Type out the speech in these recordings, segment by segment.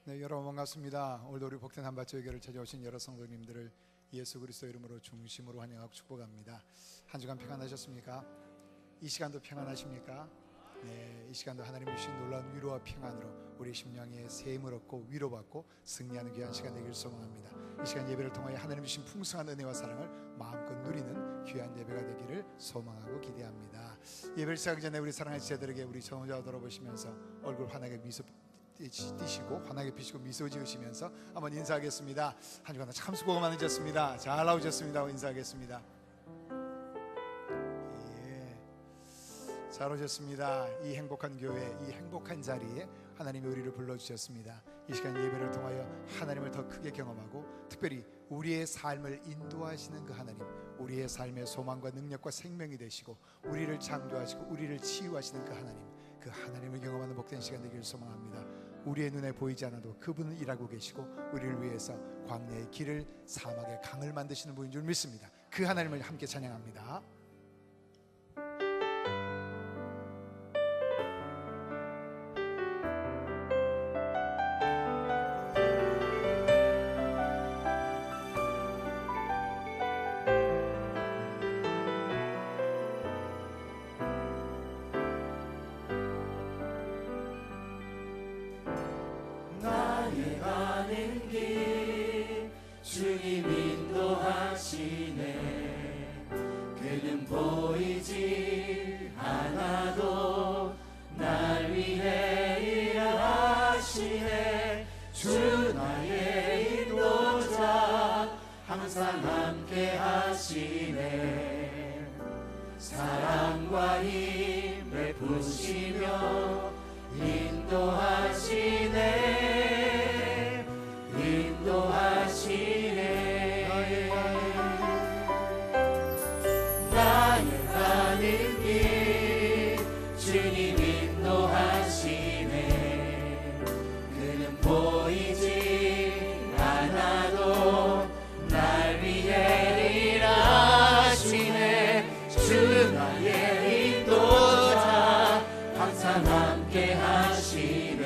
네, 여러분 반갑습니다. 오늘도 우리 복된 한밭교회 교회를 찾아오신 여러 성도님들을 예수 그리스도 이름으로 중심으로 환영하고 축복합니다. 한 주간 평안하셨습니까? 이 시간도 평안하십니까? 네, 이 시간도 하나님이 주신 놀라운 위로와 평안으로 우리 심령에 세임을 얻고 위로받고 승리하는 귀한 시간 되길 소망합니다. 이 시간 예배를 통하여 하나님 주신 풍성한 은혜와 사랑을 마음껏 누리는 귀한 예배가 되기를 소망하고 기대합니다. 예배를 시작하기 전에 우리 사랑하는 지체들에게 우리 전호자 돌아보시면서 얼굴 환하게 미소 띄시고 환하게 피시고 미소 지으시면서 한번 인사하겠습니다. 한 주간 참 수고가 많으셨습니다. 잘 나오셨습니다. 인사하겠습니다. 잘 오셨습니다. 이 행복한 교회, 이 행복한 자리에 하나님의 우리를 불러주셨습니다. 이 시간 예배를 통하여 하나님을 더 크게 경험하고 특별히 우리의 삶을 인도하시는 그 하나님, 우리의 삶의 소망과 능력과 생명이 되시고 우리를 창조하시고 우리를 치유하시는 그 하나님을 경험하는 복된 시간 되기를 소망합니다. 우리의 눈에 보이지 않아도 그분은 일하고 계시고 우리를 위해서 광야의 길을 사막의 강을 만드시는 분인 줄 믿습니다. 그 하나님을 함께 찬양합니다. 주님 인도하시네. 그는 보이지 않아도 날 위해 일하시네. 주 나의 인도자 항상 함께 하시네. 사랑과 힘 베푸시며 인도하시네. 나의 가는 길 주님 인도하시네. 그는 보이지 않아도 날 위해 일하시네. 주 나의 인도자 항상 함께 하시네.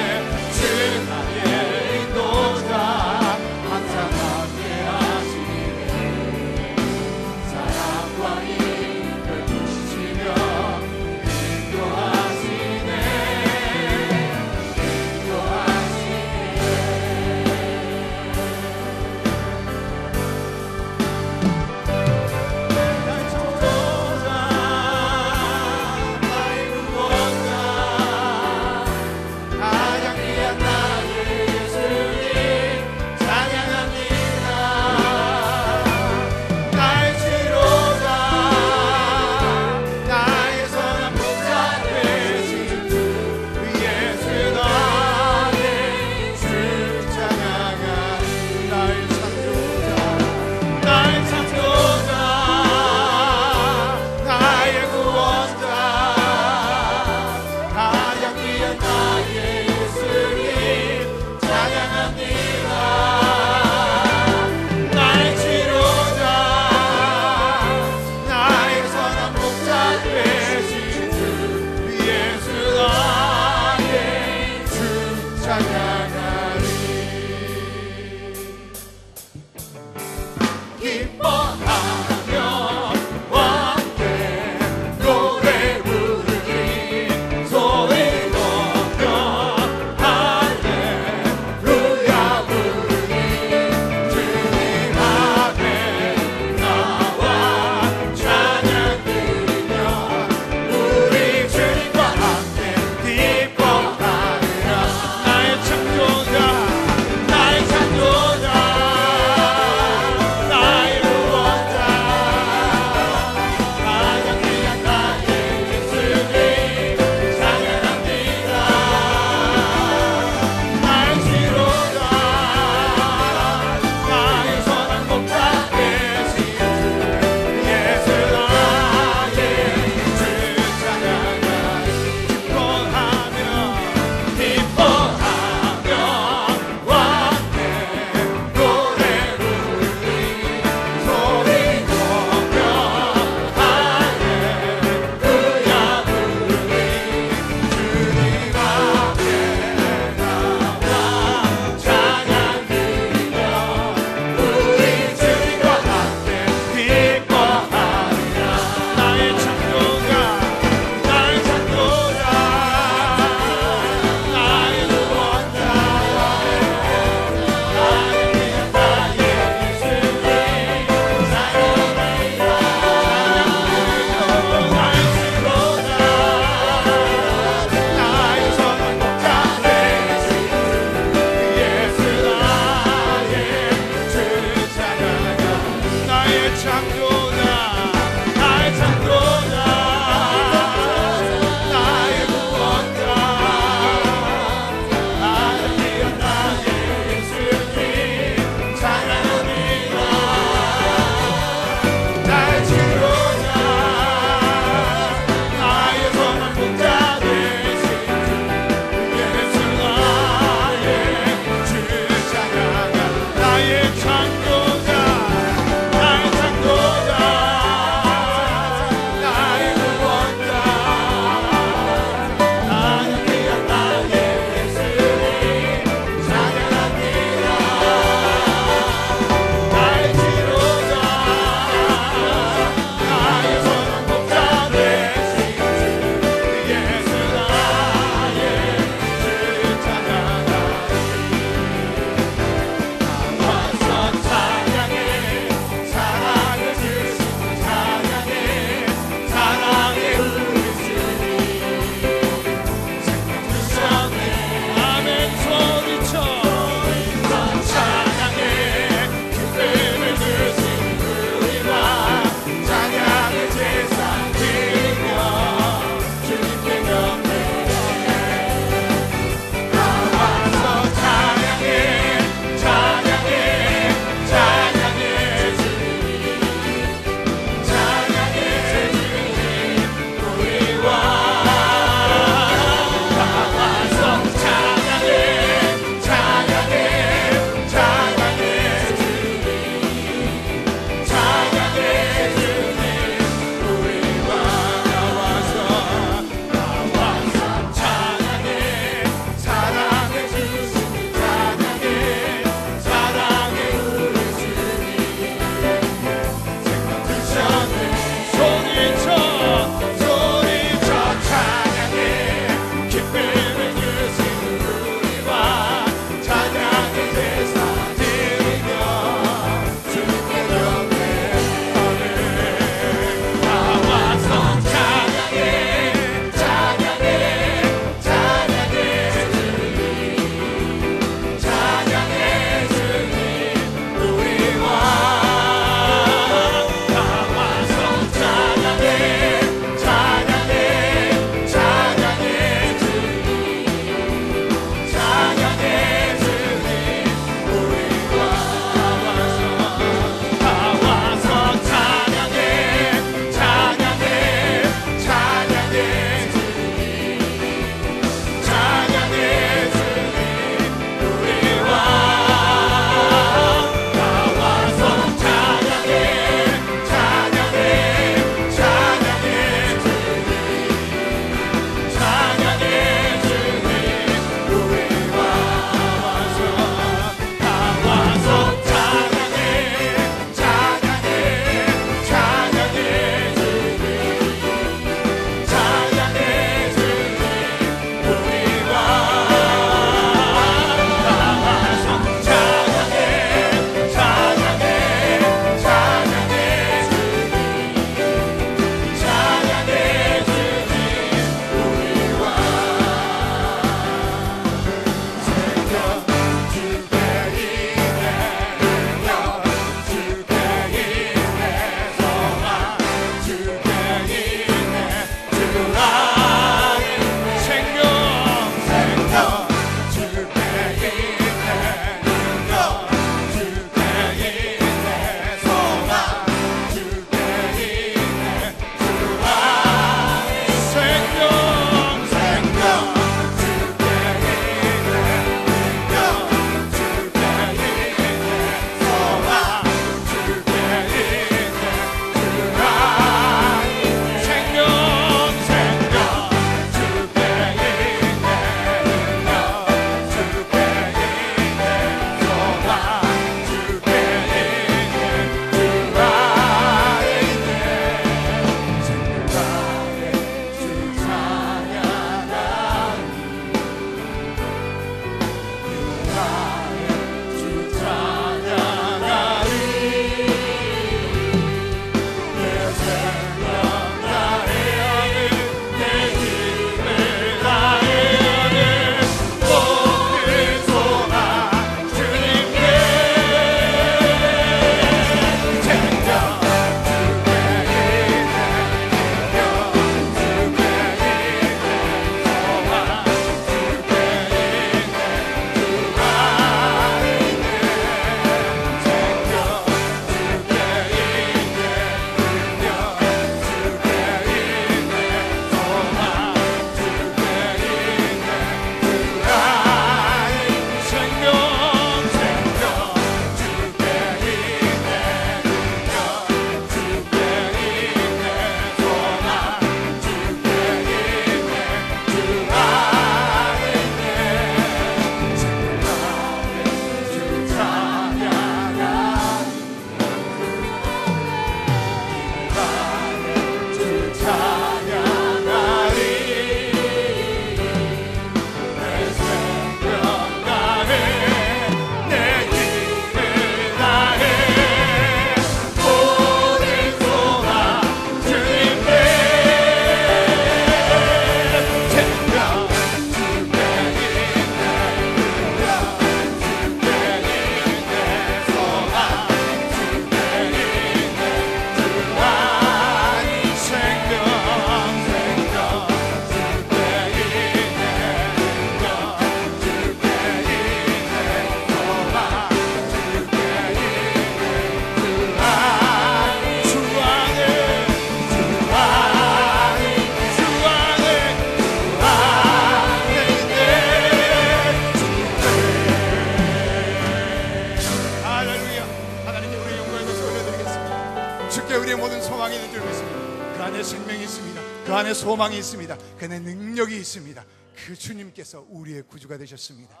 우리의 모든 소망이 있는 줄 믿습니다. 그 안에 생명이 있습니다. 그 안에 소망이 있습니다. 그 안에 능력이 있습니다. 그 주님께서 우리의 구주가 되셨습니다.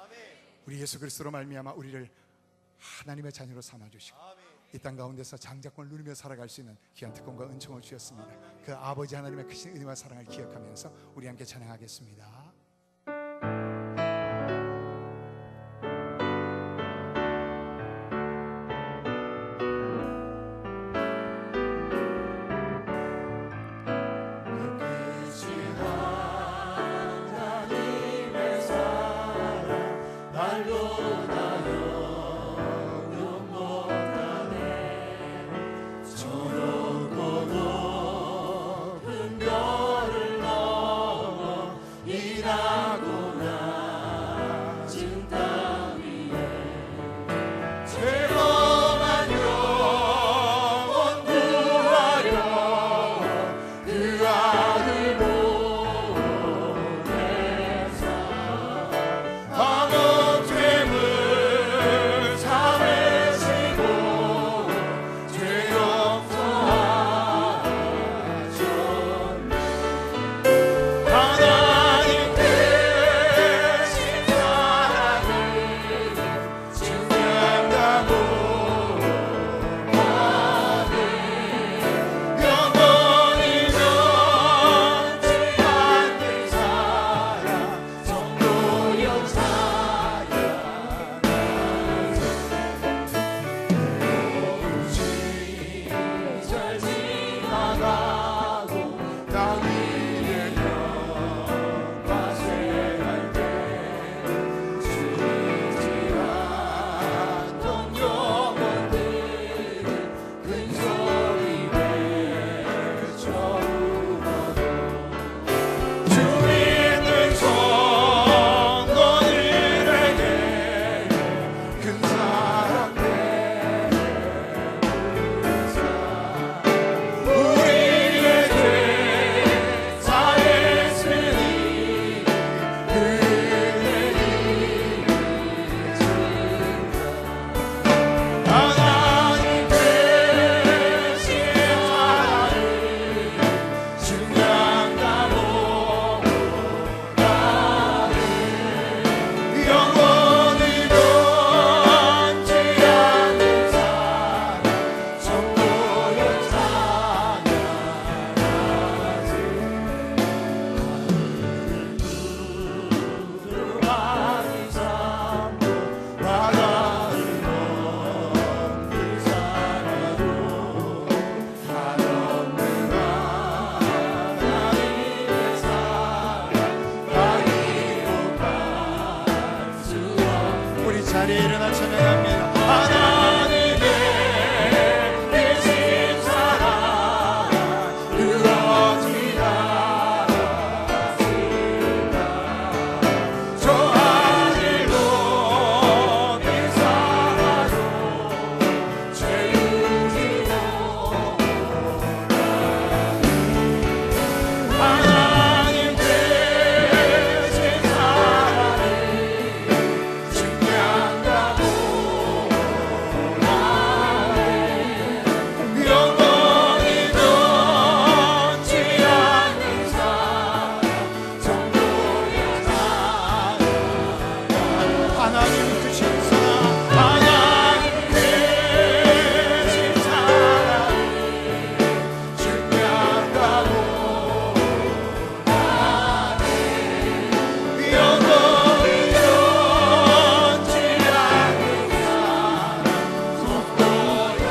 우리 예수 그리스도로 말미암아 우리를 하나님의 자녀로 삼아주시고 이 땅 가운데서 장자권을 누리며 살아갈 수 있는 귀한 특권과 은총을 주셨습니다. 그 아버지 하나님의 크신 은혜와 사랑을 기억하면서 우리 함께 찬양하겠습니다. 자리에 일어나 찬양합니다. 하나님의 계신 사랑 그어지다 저 하늘로 비사하도 죄우지도 하나님 계신 사랑을 증명하고 영원히 변치 않는 사랑 정도의 사랑 하나님 크신 사랑 하나님 크신 사랑을 증명하고 영원히 변치 않는 사랑 정도의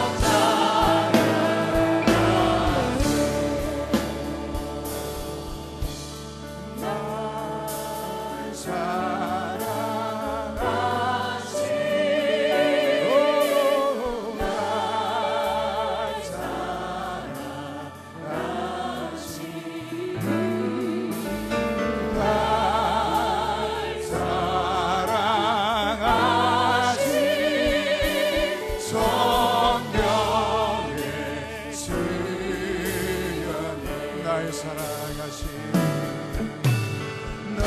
날 사랑하신 날 사랑하신 날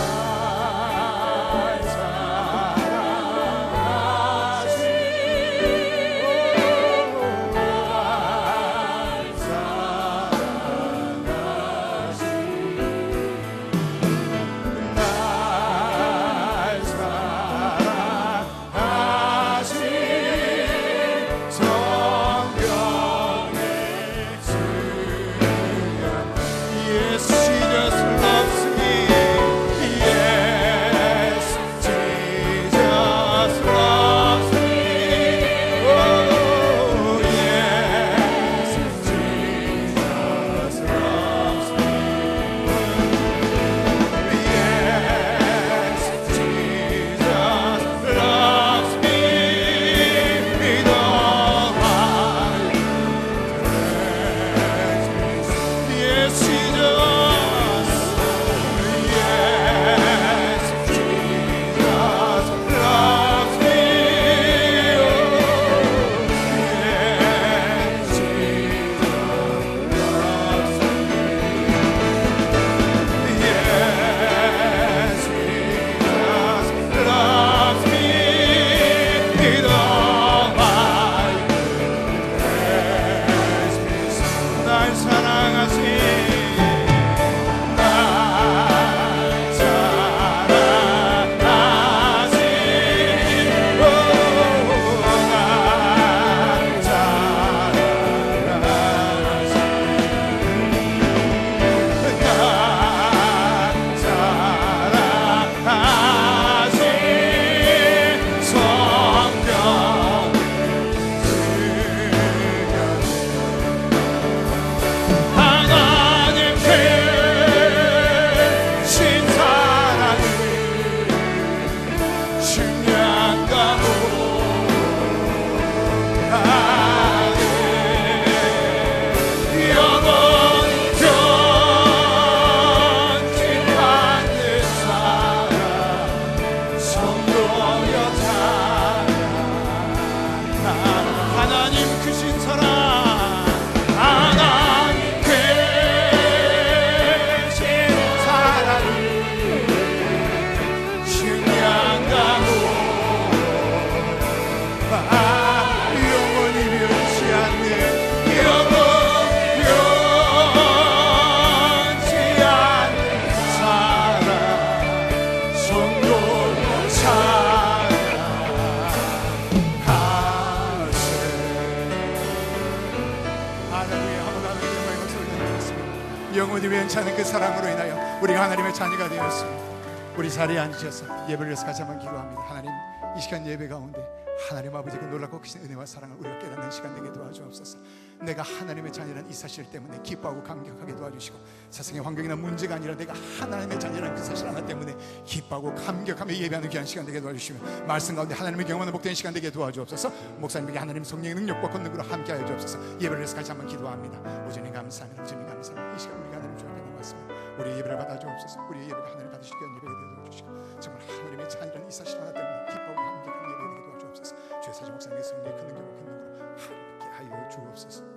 영원히 변치 않은 그 사랑으로 인하여 우리가 하나님의 자녀가 되었습니다. 우리 자리에 앉으셔서 예배를 위해서 같이 한번 기도합니다. 하나님, 이 시간 예배 가운데 하나님 아버지 그 놀랍고 크신 은혜와 사랑을 우리가 깨닫는 시간 되게 도와주옵소서. 내가 하나님의 자녀라는 이 사실 때문에 기뻐하고 감격하게 도와주시고, 세상의 환경이나 문제가 아니라 내가 하나님의 자녀라는 그 사실 하나 때문에 기뻐하고 감격하며 예배하는 귀한 시간 되게 도와주시며, 말씀 가운데 하나님의 경험하는 복된 시간 되게 도와주옵소서. 목사님에게 하나님 성령의 능력과 권능으로 함께하여 주옵소서. 예배를 위해서 같이 한번 기도합니다. 오전에 감사합니다. 오전에 감사합니다. 이 시간 우리가 하나님 주 앞에 나왔습니다. 우리의 예배를 받아주옵소서. 우리의 예배가 하나님 받으실 귀한 예배가 되게 도와주시고, 정말 하나님의 자녀라는 이 사실 하나 때문에 기뻐하고 감격하는 예배가 되게 도와주옵소서. 주의 사지 목사님의 성령의 큰 능력과 권능으로 함께 하여 주옵소서.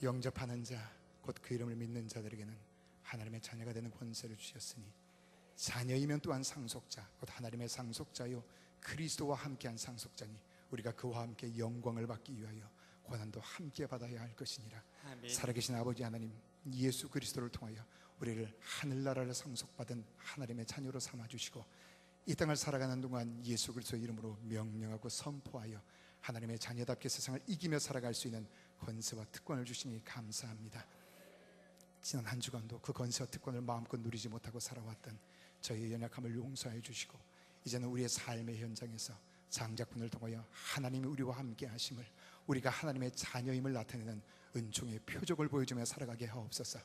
영접하는 자, 곧 그 이름을 믿는 자들에게는 하나님의 자녀가 되는 권세를 주셨으니, 자녀이면 또한 상속자, 곧 하나님의 상속자요 그리스도와 함께한 상속자니 우리가 그와 함께 영광을 받기 위하여 고난도 함께 받아야 할 것이니라. 아멘. 살아계신 아버지 하나님, 예수 그리스도를 통하여 우리를 하늘나라를 상속받은 하나님의 자녀로 삼아주시고, 이 땅을 살아가는 동안 예수 그리스도의 이름으로 명령하고 선포하여 하나님의 자녀답게 세상을 이기며 살아갈 수 있는 권세와 특권을 주시니 감사합니다. 지난 한 주간도 그 권세와 특권을 마음껏 누리지 못하고 살아왔던 저희의 연약함을 용서해 주시고, 이제는 우리의 삶의 현장에서 장작분을 통하여 하나님이 우리와 함께 하심을, 우리가 하나님의 자녀임을 나타내는 은총의 표적을 보여주며 살아가게 하옵소서.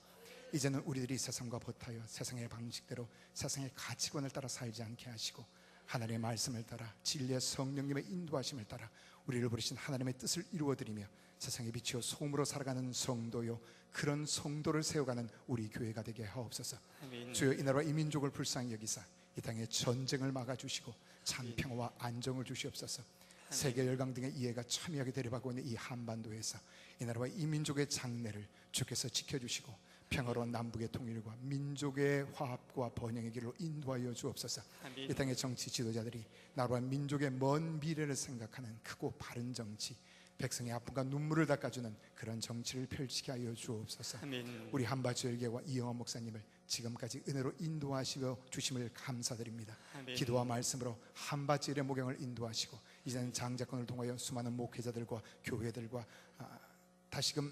이제는 우리들이 세상과 버타여 세상의 방식대로 세상의 가치관을 따라 살지 않게 하시고, 하나님의 말씀을 따라 진리의 성령님의 인도하심을 따라 우리를 부르신 하나님의 뜻을 이루어드리며 세상에 비치어 소금으로 살아가는 성도요, 그런 성도를 세워가는 우리 교회가 되게 하옵소서. 아멘. 주여, 이 나라와 이 민족을 불쌍히 여기사 이 땅에 전쟁을 막아주시고 참 평화와 안정을 주시옵소서. 세계 열강 등의 이해가 첨예하게 대립하고 있는 이 한반도에서 이 나라와 이 민족의 장래를 주께서 지켜주시고, 평화로운 남북의 통일과 민족의 화합과 번영의 길로 인도하여 주옵소서. 아멘. 이 땅의 정치 지도자들이 나라와 민족의 먼 미래를 생각하는 크고 바른 정치, 백성의 아픔과 눈물을 닦아주는 그런 정치를 펼치게 하여 주옵소서. 아멘. 우리 한바주일교와 이영원 목사님을 지금까지 은혜로 인도하시며 주심을 감사드립니다. 아멘. 기도와 말씀으로 한바주일의 목양을 인도하시고, 이제는 장자권을 통하여 수많은 목회자들과 교회들과 다시금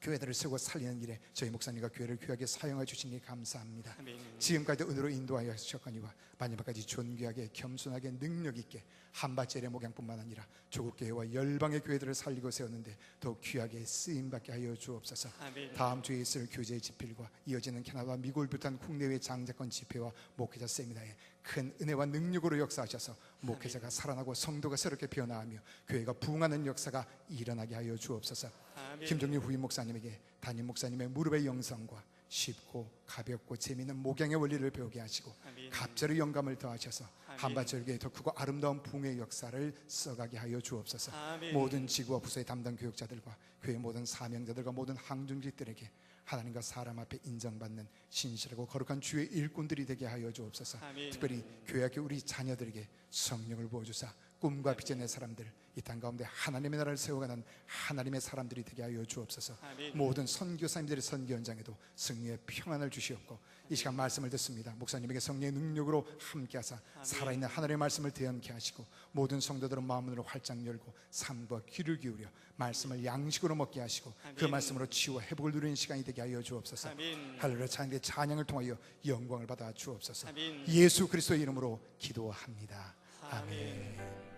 교회들을 세우고 살리는 일에 저희 목사님과 교회를 귀하게 사용해 주시니 감사합니다. 아멘. 지금까지도 은혜로 인도하여 주셨거니와 마지막까지 존귀하게 겸손하게 능력 있게 한바젤의 목양뿐만 아니라 조국 교회와 열방의 교회들을 살리고 세웠는데 더욱 귀하게 쓰임받게 하여 주옵소서. 아멘. 다음 주에 있을 교제의 집필과 이어지는 캐나다와 미국을 비롯한 국내외 장자권 집회와 목회자 세미나에 큰 은혜와 능력으로 역사하셔서 목회자가 살아나고 성도가 새롭게 피어나가며 교회가 부흥하는 역사가 일어나게 하여 주옵소서. 아멘. 김종일 후임 목사님에게 담임 목사님의 무릎의 영성과 쉽고 가볍고 재미있는 목양의 원리를 배우게 하시고, 아멘. 갑절의 영감을 더하셔서 한바절교의 더 크고 아름다운 부흥의 역사를 써가게 하여 주옵소서. 아멘. 모든 지구와 부서의 담당 교육자들과 교회 모든 사명자들과 모든 항중직들에게 하나님과 사람 앞에 인정받는 신실하고 거룩한 주의 일꾼들이 되게 하여 주옵소서. 아멘. 특별히 교회학교 우리 자녀들에게 성령을 부어주사 꿈과 빛의 내 사람들, 이 땅 가운데 하나님의 나라를 세워가는 하나님의 사람들이 되게 하여 주옵소서. 아멘. 모든 선교사님들의 선교 현장에도 승리의 평안을 주시옵고, 이 시간 말씀을 듣습니다. 목사님에게 성령의 능력으로 함께하사 살아있는 하나님의 말씀을 대언케 하시고, 모든 성도들은 마음으로 활짝 열고 삶과 귀를 기울여 말씀을 양식으로 먹게 하시고, 아멘. 그 말씀으로 치유와 회복을 누리는 시간이 되게 하여 주옵소서. 할렐루야. 찬양의 찬양을 통하여 영광을 받아 주옵소서. 아멘. 예수 그리스도의 이름으로 기도합니다. 아멘.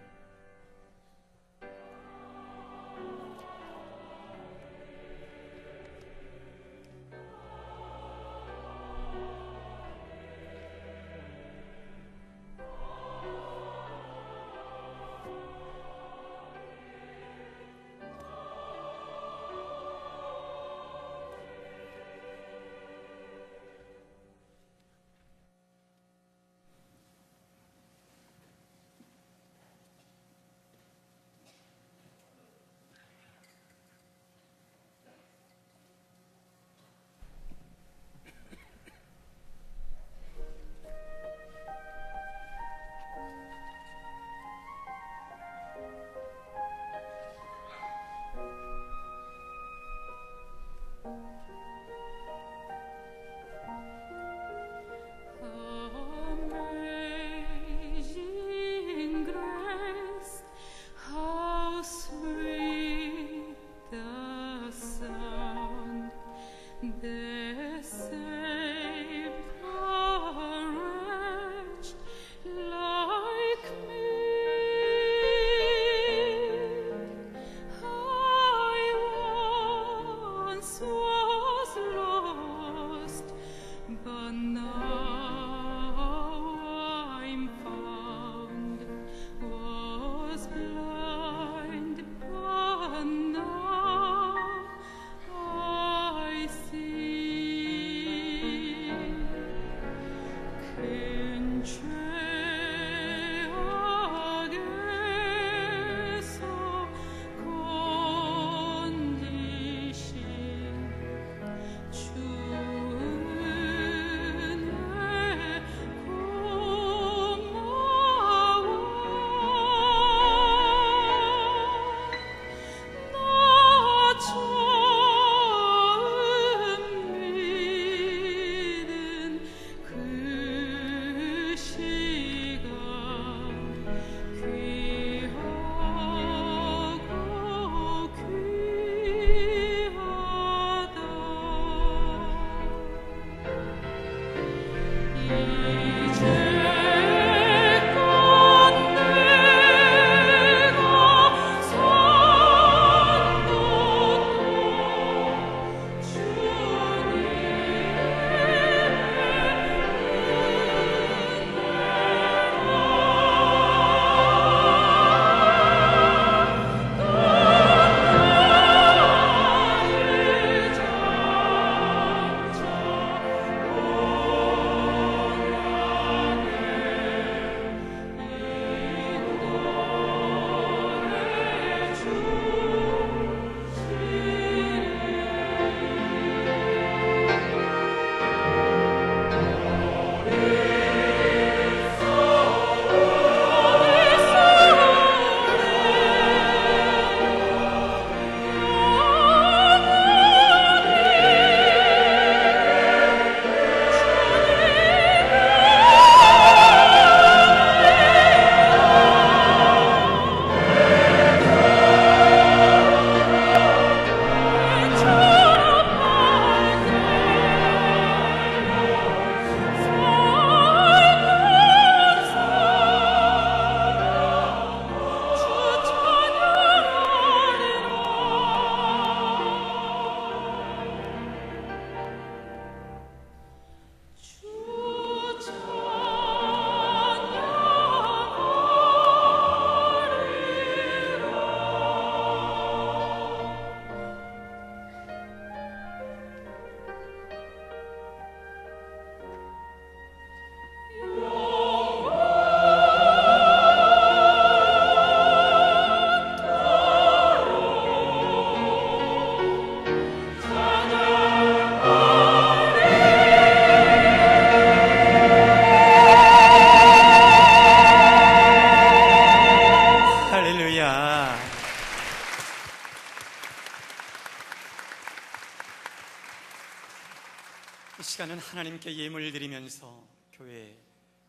이 시간은 하나님께 예물을 드리면서 교회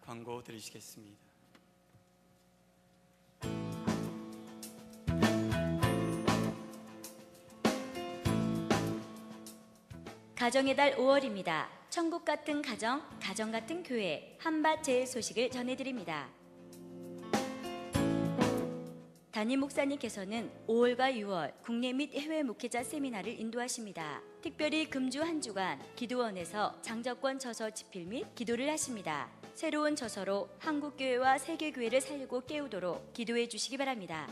광고 드리시겠습니다. 가정의 달 5월입니다. 천국 같은 가정, 가정 같은 교회, 한밭 제일 소식을 전해드립니다. 담임 목사님께서는 5월과 6월 국내 및 해외 목회자 세미나를 인도하십니다. 특별히 금주 한 주간 기도원에서 장자권 저서 집필 및 기도를 하십니다. 새로운 저서로 한국교회와 세계교회를 살리고 깨우도록 기도해 주시기 바랍니다.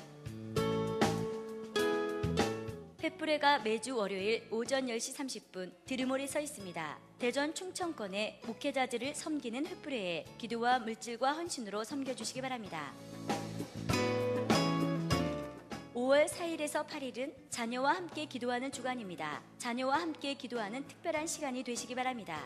횃불회가 매주 월요일 오전 10시 30분 드르몰에 서 있습니다. 대전 충청권의 목회자들을 섬기는 횃불회에 기도와 물질과 헌신으로 섬겨주시기 바랍니다. 5월 4일에서 8일은 자녀와 함께 기도하는 주간입니다. 자녀와 함께 기도하는 특별한 시간이 되시기 바랍니다.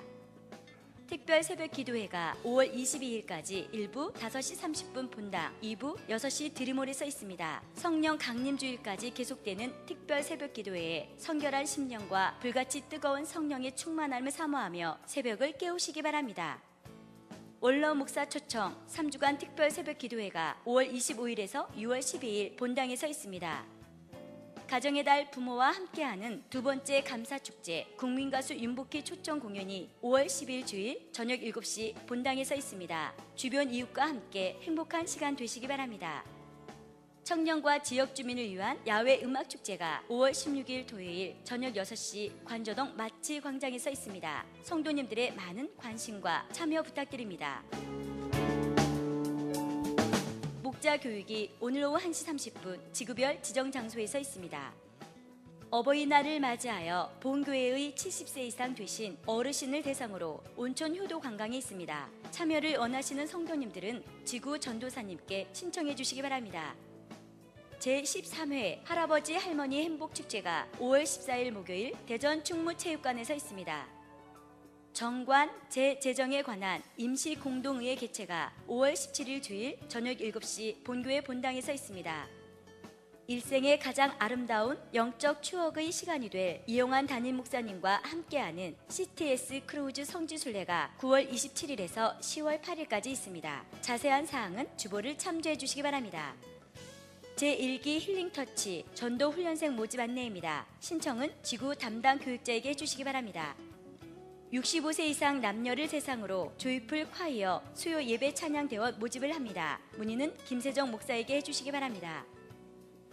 특별 새벽 기도회가 5월 22일까지 1부 5시 30분 본당, 2부 6시 드리몰에 서 있습니다. 성령 강림주일까지 계속되는 특별 새벽 기도회에 성결한 심령과 불같이 뜨거운 성령의 충만함을 사모하며 새벽을 깨우시기 바랍니다. 원로 목사 초청 3주간 특별 새벽 기도회가 5월 25일에서 6월 12일 본당에 서 있습니다. 가정의 달 부모와 함께하는 두 번째 감사축제 국민가수 윤복희 초청 공연이 5월 10일 주일 저녁 7시 본당에 서 있습니다. 주변 이웃과 함께 행복한 시간 되시기 바랍니다. 청년과 지역 주민을 위한 야외 음악축제가 5월 16일 토요일 저녁 6시 관저동 마치 광장에 서 있습니다. 성도님들의 많은 관심과 참여 부탁드립니다. 목자 교육이 오늘 오후 1시 30분 지구별 지정 장소에 서 있습니다. 어버이날을 맞이하여 본교회의 70세 이상 되신 어르신을 대상으로 온천 효도 관광이 있습니다. 참여를 원하시는 성도님들은 지구 전도사님께 신청해 주시기 바랍니다. 제13회 할아버지 할머니 행복축제가 5월 14일 목요일 대전 충무체육관에서 있습니다. 정관 재재정에 관한 임시공동의회 개최가 5월 17일 주일 저녁 7시 본교회 본당에서 있습니다. 일생의 가장 아름다운 영적 추억의 시간이 될 이용환 담임 목사님과 함께하는 CTS 크루즈 성지순례가 9월 27일에서 10월 8일까지 있습니다. 자세한 사항은 주보를 참조해 주시기 바랍니다. 제1기 힐링터치 전도훈련생 모집 안내입니다. 신청은 지구 담당 교육자에게 해주시기 바랍니다. 65세 이상 남녀를 대상으로 조이풀 콰이어 수요 예배 찬양대원 모집을 합니다. 문의는 김세정 목사에게 해주시기 바랍니다.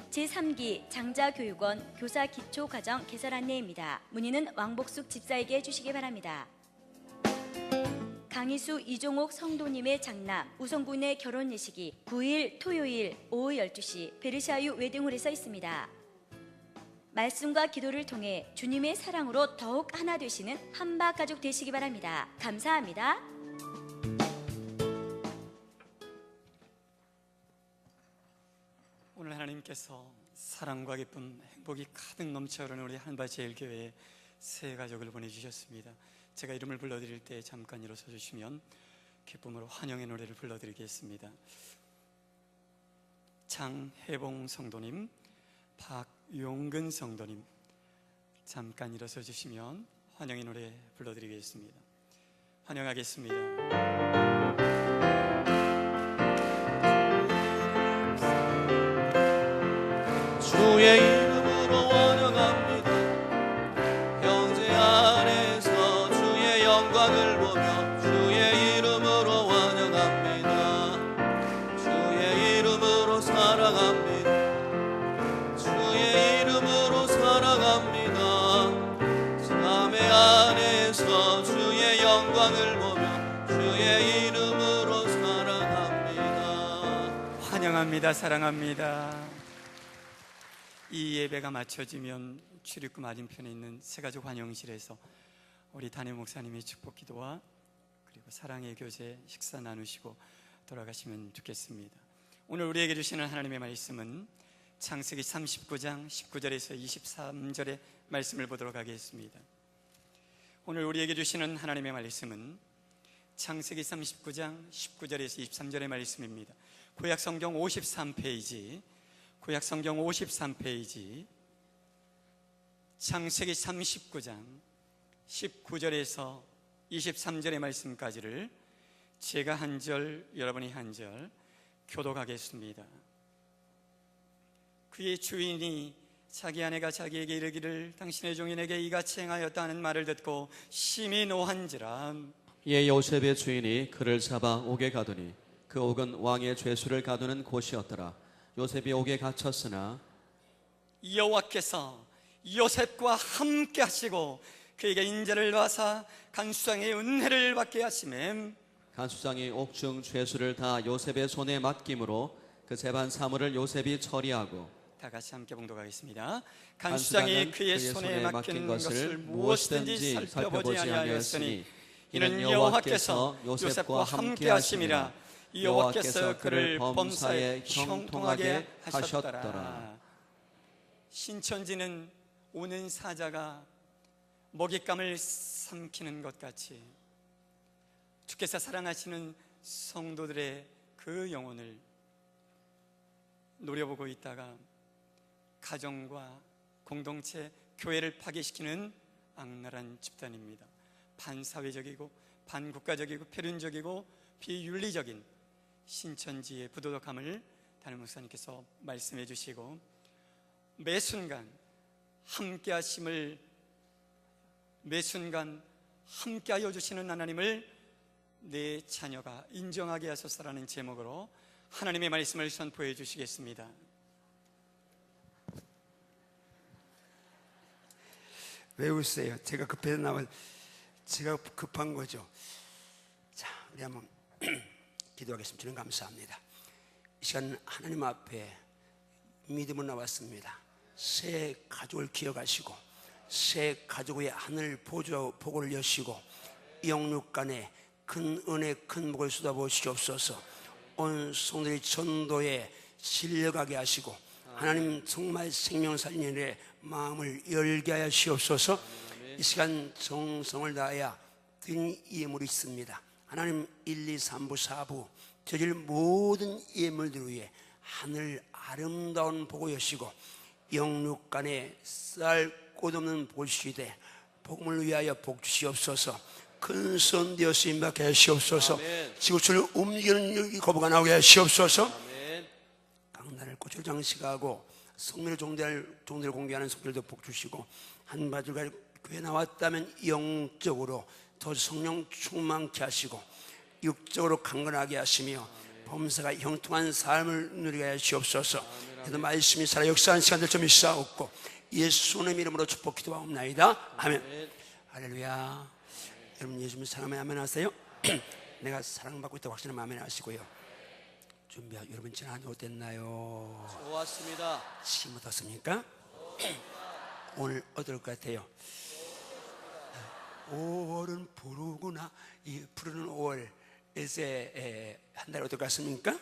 제3기 장자교육원 교사 기초과정 개설 안내입니다. 문의는 왕복숙 집사에게 해주시기 바랍니다. 강희수 이종옥 성도님의 장남 우성군의 결혼 예식이 9일 토요일 오후 12시 베르샤유 웨딩홀에 서 있습니다. 말씀과 기도를 통해 주님의 사랑으로 더욱 하나 되시는 한박 가족 되시기 바랍니다. 감사합니다. 오늘 하나님께서 사랑과 기쁨, 행복이 가득 넘쳐 흐르는 우리 한밭제일교회에 새 가족을 보내주셨습니다. 제가 이름을 불러드릴 때 잠깐 일어서 주시면 기쁨으로 환영의 노래를 불러드리겠습니다. 장혜봉 성도님, 박용근 성도님, 잠깐 일어서 주시면 환영의 노래 불러드리겠습니다. 환영하겠습니다. 주의 이름으로 환영합니다. 형제 안에서 주의 영광을 보며 주의 이름으로 환영합니다. 주의 이름으로 사랑합니다. 주의 이름으로 사랑합니다. 삶의 안에서 주의 영광을 보며 주의 이름으로 사랑합니다. 환영합니다. 사랑합니다. 이 예배가 마쳐지면 출입구 맞은편에 있는 새가족 환영실에서 우리 담임 목사님의 축복 기도와 그리고 사랑의 교제 식사 나누시고 돌아가시면 좋겠습니다. 오늘 우리에게 주시는 하나님의 말씀은 창세기 39장 19절에서 23절의 말씀을 보도록 하겠습니다. 오늘 우리에게 주시는 하나님의 말씀은 창세기 39장 19절에서 23절의 말씀입니다. 구약성경 53페이지 구약성경 53페이지 창세기 39장 19절에서 23절의 말씀까지를 제가 한 절, 여러분이 한 절 교독하겠습니다. 그의 주인이 자기 아내가 자기에게 이르기를 당신의 종이 내게 이같이 행하였다 하는 말을 듣고 심히 노한지라. 이에 요셉의 주인이 그를 잡아 옥에 가두니 그 옥은 왕의 죄수를 가두는 곳이었더라. 요셉이 옥에 갇혔으나 여호와께서 요셉과 함께 하시고 그에게 인자를 봐사 간수장의 은혜를 받게 하시매 간수장이 옥중 죄수를 다 요셉의 손에 맡김으로 그 재반 사물을 요셉이 처리하고 다 같이 함께 봉독하겠습니다. 간수장이 그의 손에 맡긴 것을 무엇이든지 살펴보지 아니하였으니 이는 여호와께서 요셉과 함께 하심이라. 여호와께서 그를 범사에 형통하게 하셨더라. 신천지는 오는 사자가 먹잇감을 삼키는 것 같이 주께서 사랑하시는 성도들의 그 영혼을 노려보고 있다가 가정과 공동체, 교회를 파괴시키는 악랄한 집단입니다. 반사회적이고 반국가적이고 패륜적이고 비윤리적인 신천지의 부도덕함을 담임 목사님께서 말씀해 주시고 매 순간 함께하심을 매 순간 함께하여 주시는 하나님을 내 자녀가 인정하게 하소서라는 제목으로 하나님의 말씀을 선포해 주시겠습니다. 왜 웃으세요? 제가 급해서 나온 제가 급한 거죠. 자, 우리 한번 기도하겠습니다. 주님 감사합니다. 이 시간 하나님 앞에 믿음으로 나왔습니다. 새 가족을 기억하시고 새 가족의 하늘 보고를 여시고 영육간에 큰 은혜 큰 복을 쏟아부으시옵소서. 온 성도의 전도에 실려가게 하시고 하나님 정말 생명 살리는 일에 마음을 열게 하여 주시옵소서. 이 시간 정성을 다하여 드린 예물이 있습니다. 하나님 1, 2, 3부, 4부 드릴 모든 예물들 위해 하늘 아름다운 복을 여시고 영육간에 쌀 꽃 없는 복을 주시되 복음을 위하여 복 주시옵소서. 큰 선 되어 쓰임 받게 하시옵소서. 지구촌을 움직이는 거부가 나오게 하시옵소서. 강단을 꽃을 장식하고 성민의 종들을 공개하는 성들도 복 주시고 한바줄가 교회 나왔다면 영적으로 더 성령 충만케 하시고 육적으로 강건하게 하시며 범사가 형통한 삶을 누리게 하시옵소서. 그래도 말씀이 살아 역사하는 시간들 좀 있사옵고 예수님의 이름으로 축복 기도하옵나이다. 아멘. 할렐루야. 여러분 예수님 사랑하면 아멘 하세요. 내가 사랑받고 있다고 확신하면 아멘 하시고요. 준비 여러분 지난 어땠나요? 좋았습니다. 지금 어떻습니까? 오늘 어떨 것 같아요? 5월은 부르구나. 이 부르는 5월 에세 한 달 어떨 것 같습니까?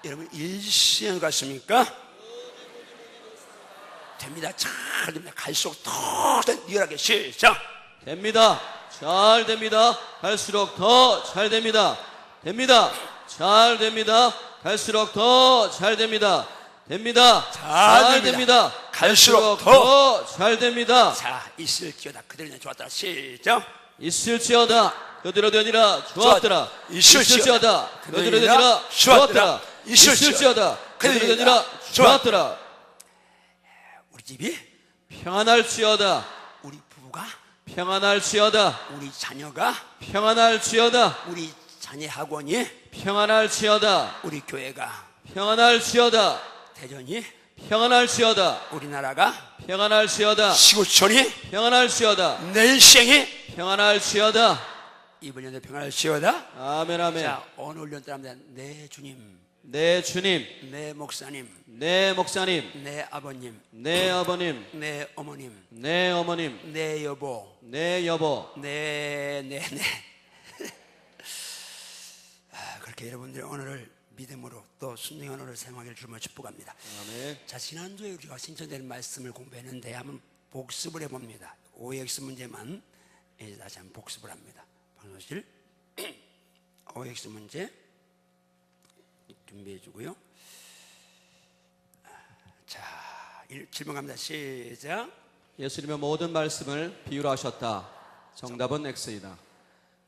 여러분 일시에 같습니까? 됩니다. 잘 됩니다. 갈수록 더 리얼하게 시작. 됩니다. 잘 됩니다. 갈수록 더 잘 됩니다. 됩니다. 잘 됩니다. 갈수록 더 잘 됩니다. 됩니다. 잘 됩니다. 갈수록 더 잘 됩니다. 자, 있을지어다 그들이 그냥 좋았더라. 시작. 있을지어다 그대로 되니라 좋았더라. 있을지어다 그대로 되니라 좋았더라. 있을지어다 그대로 되니라 좋았더라. 우리 집이 평안할지어다. 우리 부부가 평안할지어다. 우리 자녀가 평안할지어다. 우리 자녀 학원이 평안할지어다. 우리 교회가 평안할지어다. 대전이 평안할지어다. 우리나라가 평안할지어다. 시구촌이 평안할지어다. 내 인생이 평안할지어다. 이번 연도 평안할지어다. 아멘 아멘. 자, 오늘 연도 합니다. 내 주님, 내 주님, 내 목사님, 내 목사님, 내 아버님, 내 아버님, 내 어머님, 내 어머님, 내 여보, 내 여보, 네. 그렇게 여러분들 오늘을 믿음으로 또 순종한 오늘을 사용하기를 주님을 축복합니다. 아멘. 자, 지난주에 우리가 신청된 말씀을 공부했는데 한번 복습을 해봅니다. OX 문제만 다시 한번 복습을 합니다. 방송실 OX 문제 준비해 주고요. 자, 7번 갑니다. 시작. 예수님의 모든 말씀을 비유로 하셨다. 정답은 X이다.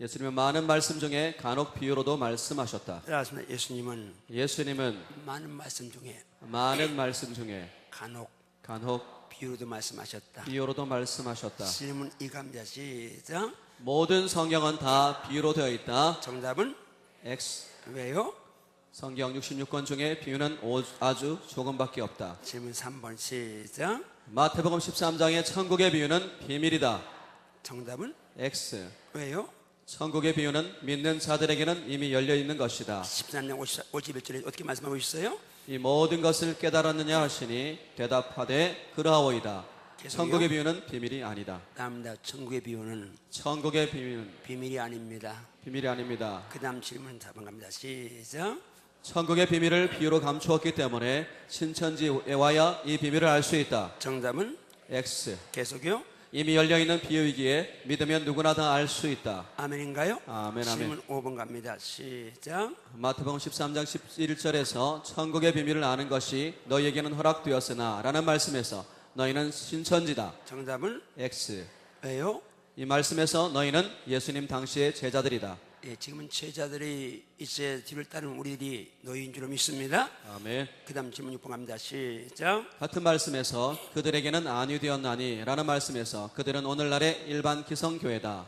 예수님은 많은 말씀 중에 간혹 비유로도 말씀하셨다. 그렇습니다. 예수님은 예수님은 많은 말씀 중에 많은 말씀 중에 간혹 비유로도 말씀하셨다. 비유로도 말씀하셨다. 질문 이감자 시작. 모든 성경은 다 비유로 되어 있다. 정답은 X. 왜요? 성경 66권 중에 비유는 아주 조금밖에 없다. 질문 3번 시작. 마태복음 13장의 천국의 비유는 비밀이다. 정답은 X. 왜요? 천국의 비유는 믿는 자들에게는 이미 열려 있는 것이다. 13장 51절에 어떻게 말씀하고 있어요? 이 모든 것을 깨달았느냐 하시니 대답하되 그러하오이다. 계속요? 천국의 비유는 비밀이 아니다. 다음다. 천국의 비유는 천국의 비유는 비밀이 아닙니다. 비밀이 아닙니다. 그 다음 질문 4번 갑니다. 시작. 천국의 비밀을 비유로 감추었기 때문에 신천지에 와야 이 비밀을 알 수 있다. 정답은 X. 계속요. 이미 열려있는 비유이기에 믿으면 누구나 다 알 수 있다. 아멘인가요? 아멘, 아멘. 질문 5번 갑니다. 시작. 마태복음 13장 11절에서 천국의 비밀을 아는 것이 너희에게는 허락되었으나 라는 말씀에서 너희는 신천지다. 정답은 X. 왜요? 이 말씀에서 너희는 예수님 당시의 제자들이다. 예, 지금은 제자들이 이제 뒤를 따르는 우리들이 너희인 줄 믿습니다. 아멘. 그 다음 질문 6번 갑니다. 시작. 같은 말씀에서 그들에게는 안위 되었나니 라는 말씀에서 그들은 오늘날의 일반 기성교회다.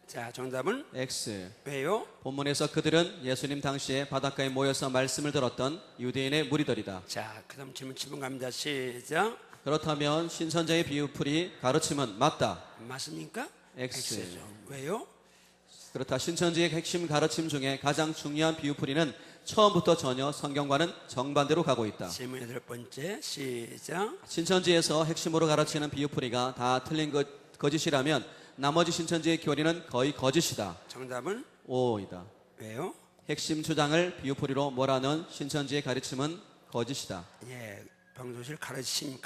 자, 정답은 X. 왜요? 본문에서 그들은 예수님 당시에 바닷가에 모여서 말씀을 들었던 유대인의 무리들이다. 자, 그 다음 질문 7번 갑니다. 시작. 그렇다면 신천지의 비유풀이 가르침은 맞다. 맞습니까? X. X죠. 왜요? 그렇다. 신천지의 핵심 가르침 중에 가장 중요한 비유풀이는 처음부터 전혀 성경과는 정반대로 가고 있다. 질문 8번째. 시작. 신천지에서 핵심으로 가르치는 비유풀이가 다 틀린 거짓이라면 나머지 신천지의 교리는 거의 거짓이다. 정답은 O이다. 왜요? 핵심 주장을 비유풀이로 몰아넣은 신천지의 가르침은 거짓이다. 예, 병조실 가르침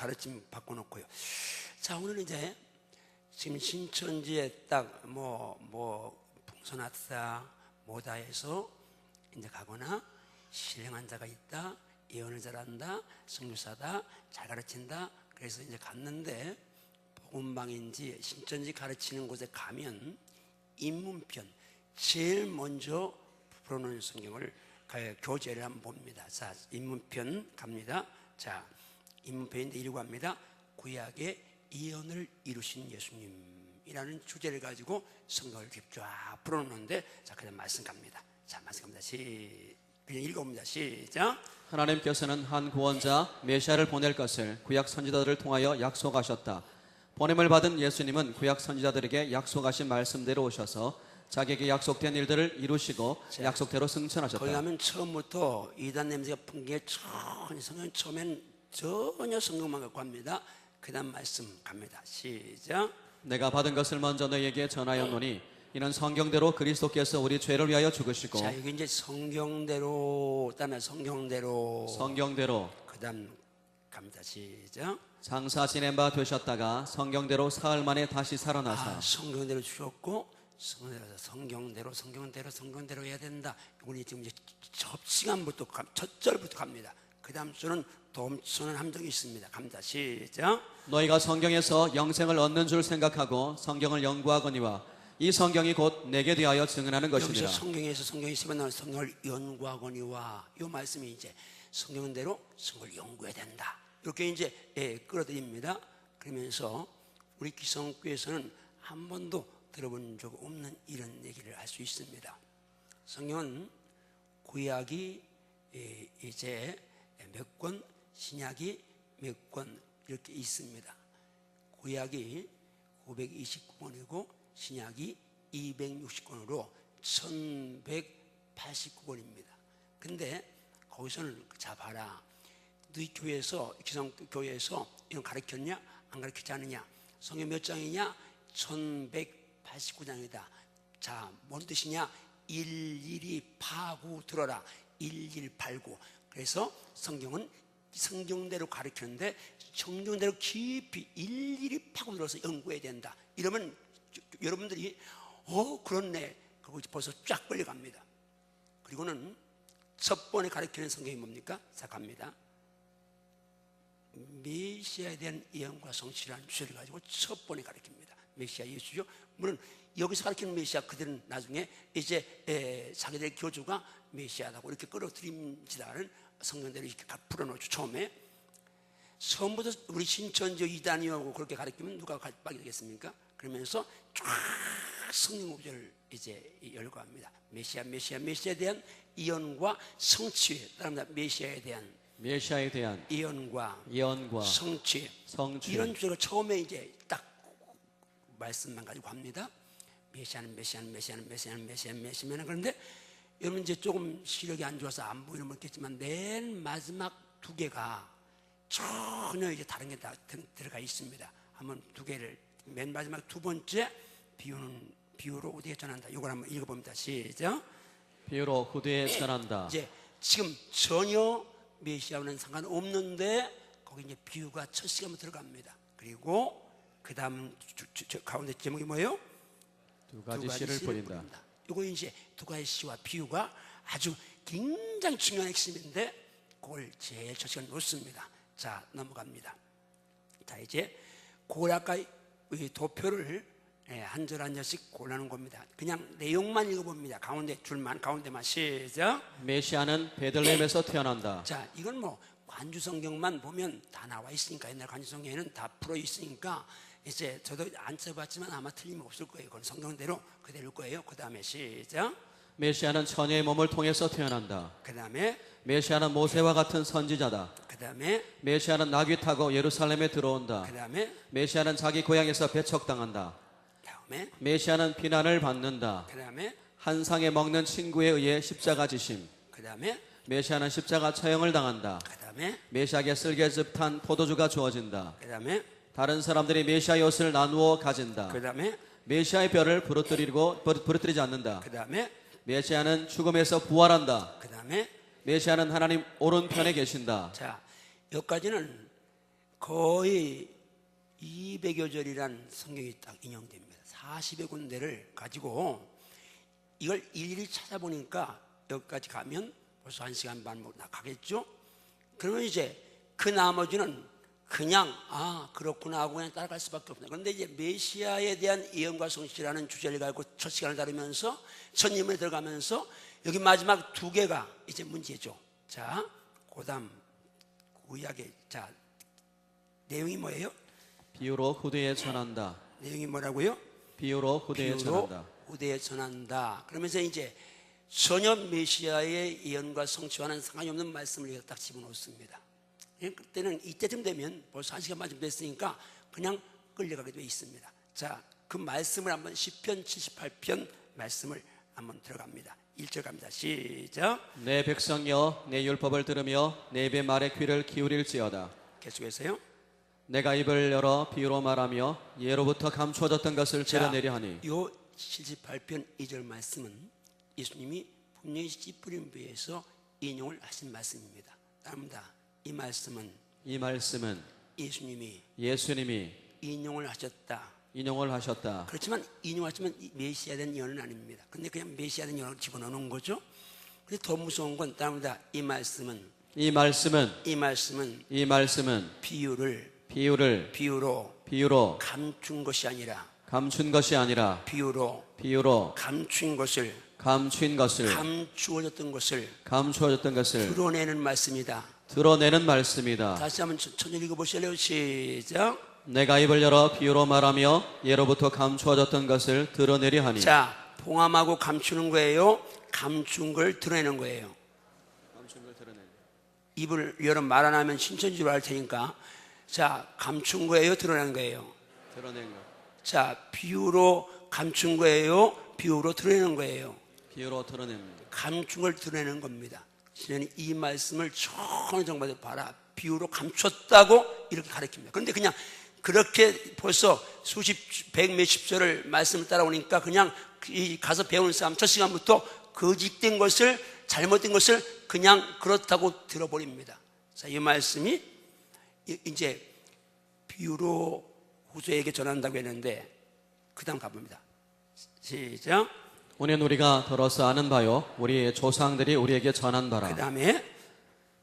바꿔놓고요. 자, 오늘 이제 지금 신천지에 딱 풍선하다 뭐다 해서 이제 가거나 신령한 자가 있다, 예언을 잘한다, 선교사다, 잘 가르친다. 그래서 이제 갔는데 복음방인지 신천지 가르치는 곳에 가면 입문편 제일 먼저 풀어놓은 성경을 교재를 한번 봅니다. 자, 입문편 갑니다. 자, 입문편인데 이러고 합니다. 구약의 예언을 이루신 예수님이라는 주제를 가지고 성경을 이렇게 쫙 풀어놓는데, 자, 그다음 말씀 갑니다. 자, 말씀 갑니다. 그냥 읽어봅니다. 시작. 하나님께서는 한 구원자 메시아를 보낼 것을 구약 선지자들을 통하여 약속하셨다. 보냄을 받은 예수님은 구약 선지자들에게 약속하신 말씀대로 오셔서 자기에게 약속된 일들을 이루시고 약속대로 승천하셨다. 거기 가면 처음부터 이단 냄새가 풍기게 성경 처음엔 전혀 성경만 갖고 합니다. 그 다음 말씀 갑니다. 시작. 내가 받은 것을 먼저 너희에게 전하였노니 이는 성경대로 그리스도께서 우리 죄를 위하여 죽으시고. 자, 여기 이제 성경대로 그다음에 성경대로 그 다음 갑니다. 시작. 장사 지낸 바 되셨다가 성경대로 사흘 만에 다시 살아나사. 성경대로 주셨고 성경대로 해야 된다. 이건 지금 이제 첫 시간부터 첫 절부터 갑니다. 그 다음 주는 dom소는 함정이 있습니다. 갑니다. 시작. 너희가 성경에서 영생을 얻는 줄 생각하고 성경을 연구하거니와 이 성경이 곧 내게 대하여 증언하는 것이니라. 여기서 성경에서 성경이 있으면 나는 성경을 연구하거니와 이 말씀이 이제 성경대로 성경을 연구해야 된다. 이렇게 이제 끌어들입니다. 그러면서 우리 기성교에서는 한 번도 들어본 적 없는 이런 얘기를 할 수 있습니다. 성경은 구약이 이제 몇 권, 신약이 몇 권 이렇게 있습니다. 구약이 929권이고 신약이 260권으로 1189권입니다. 근데 거기서는 자 봐라. 너희 교회에서 기성교회에서 이런 가르쳤냐? 안 가르치지 않느냐? 성경 몇 장이냐? 1189장이다. 자, 뭔 뜻이냐? 일일이 파고 들어라. 1189. 그래서 성경은 성경대로 가르치는데 성경대로 깊이 일일이 파고들어서 연구해야 된다. 이러면 여러분들이 그렇네. 그리고 벌써 쫙 끌려갑니다. 그리고는 첫 번에 가르치는 성경이 뭡니까? 자, 갑니다. 메시아에 대한 예언과 성취라는 주제를 가지고 첫 번에 가르칩니다. 메시아 예수죠. 물론 여기서 가르치는 메시아 그들은 나중에 이제 자기들의 교주가 메시아라고 이렇게 끌어들임지라는 성경대로 이렇게 풀어놓죠. 처음부터 우리 신천지어 이단이하고 그렇게 가르치면 누가 빠게 되겠습니까? 그러면서 쫙 성령 우주를 이제 열거합니다. 메시아에 대한 이언과 성취, 따라합니다. 메시아에 대한 이언과 성취. 이런 주제가 처음에 이제 딱 말씀만 가지고 합니다. 메시아는 그런데 여러분 이제 조금 시력이 안 좋아서 안 보이는 건 있겠지만 맨 마지막 두 개가 전혀 이제 다른 게 다 들어가 있습니다. 한번 두 개를 맨 마지막 두 번째 비유로 후대에 전한다. 이걸 한번 읽어봅니다. 시작. 비유로 후대에 전한다. 이제 지금 전혀 메시아와는 상관없는데 거기 이제 비유가 첫 시간부터 들어갑니다. 그리고 그 다음 가운데 제목이 뭐예요? 두 가지 씨를 뿌린다. 이거 이제 두 가지 씨와 비유가 아주 굉장히 중요한 핵심인데 그걸 제일 첫 시간에 놓습니다. 자, 넘어갑니다. 자, 이제 그걸 아까 이 도표를 한 절 한 절씩 고르는 겁니다. 그냥 내용만 읽어봅니다. 가운데만 시작. 메시아는 베들레헴에서 태어난다. 자, 이건 뭐 관주 성경만 보면 다 나와 있으니까, 옛날 관주 성경에는 다 풀어 있으니까 이제 저도 안 써봤지만 아마 틀림없을 거예요. 그건 성경대로 그대로일 거예요. 그 다음에 시작. 메시아는 처녀의 몸을 통해서 태어난다. 그 다음에 메시아는 모세와 같은 선지자다. 그 다음에 메시아는 나귀 타고 예루살렘에 들어온다. 그 다음에 메시아는 자기 고향에서 배척당한다. 다음에 메시아는 비난을 받는다. 그 다음에 한 상에 먹는 친구에 의해 십자가 지심. 그 다음에 메시아는 십자가 처형을 당한다. 그 다음에 메시아에게 쓸개즙 포도주가 주어진다. 그 다음에 다른 사람들이 메시아의 옷을 나누어 가진다. 그 다음에 메시아의 뼈를 부러뜨리지 않는다. 그 다음에 메시아는 죽음에서 부활한다. 그 다음에 메시아는 하나님 오른편에 계신다. 자, 여기까지는 거의 200여 절이란 성경이 딱 인용됩니다. 40여 군데를 가지고 이걸 일일이 찾아보니까 여기까지 가면 벌써 1시간 반 가겠죠? 그러면 이제 그 나머지는 그냥 그렇구나 하고 그냥 따라갈 수밖에 없다. 그런데 이제 메시아에 대한 예언과 성취라는 주제를 가지고 첫 시간을 다루면서 첫 예문에 들어가면서 여기 마지막 두 개가 이제 문제죠. 자, 그다음 구약의 자 내용이 뭐예요? 비유로 후대에 전한다. 내용이 뭐라고요? 비유로 후대에 전한다. 후대에 전한다. 그러면서 이제 전혀 메시아의 예언과 성취와는 상관이 없는 말씀을 딱 집어넣습니다. 그때는 이때쯤 되면 벌써 1시간 반쯤 됐으니까 그냥 끌려가게 되어 있습니다. 자, 그 말씀을 한번 시편 78편 말씀을 한번 들어갑니다. 1절 갑니다. 시작. 내 백성여 내 율법을 들으며 내 입의 말에 귀를 기울일지어다. 계속해서요. 내가 입을 열어 비유로 말하며 예로부터 감추어졌던 것을 드러내려 하니. 요 78편 2절 말씀은 예수님이 분명히 씨 뿌린 비유에서 인용을 하신 말씀입니다. 따릅니다. 이 말씀은 예수님이 인용을 하셨다. 그렇지만 인용하시면 메시아에 대한 예언은 아닙니다. 근데 그냥 메시아에 대한 예언을 집어넣는 거죠. 근데 더 무서운 건 따릅니다. 이 말씀은 비유로 감춘 것이 아니라 비유로 감추어졌던 것을 드러내는 말씀이다. 다시 한번 천천히 읽어보실래요? 시작. 내가 입을 열어 비유로 말하며 예로부터 감추어졌던 것을 드러내려 하니. 자, 봉함하고 감추는 거예요? 감춘 걸 드러내는 거예요? 입을 열어 말 안 하면 신천지로 할 테니까. 자, 감춘 거예요? 드러낸 거예요? 드러낸 거. 자, 비유로 감춘 거예요? 비유로 드러내는 거예요? 비유로 드러냅니다. 감춘 걸 드러내는 겁니다. 신령이 이 말씀을 전혀 정말 봐라. 비유로 감췄다고 이렇게 가르칩니다. 그런데 그냥 그렇게 벌써 백 몇십 절을 말씀을 따라오니까 그냥 가서 배우는 사람 첫 시간부터 거짓된 것을, 잘못된 것을 그냥 그렇다고 들어버립니다. 자, 이 말씀이 이제 비유로 후세에게 전한다고 했는데 그 다음 가봅니다. 시작. 오늘 우리가 들어서 아는 바요 우리의 조상들이 우리에게 전한 바라. 그 다음에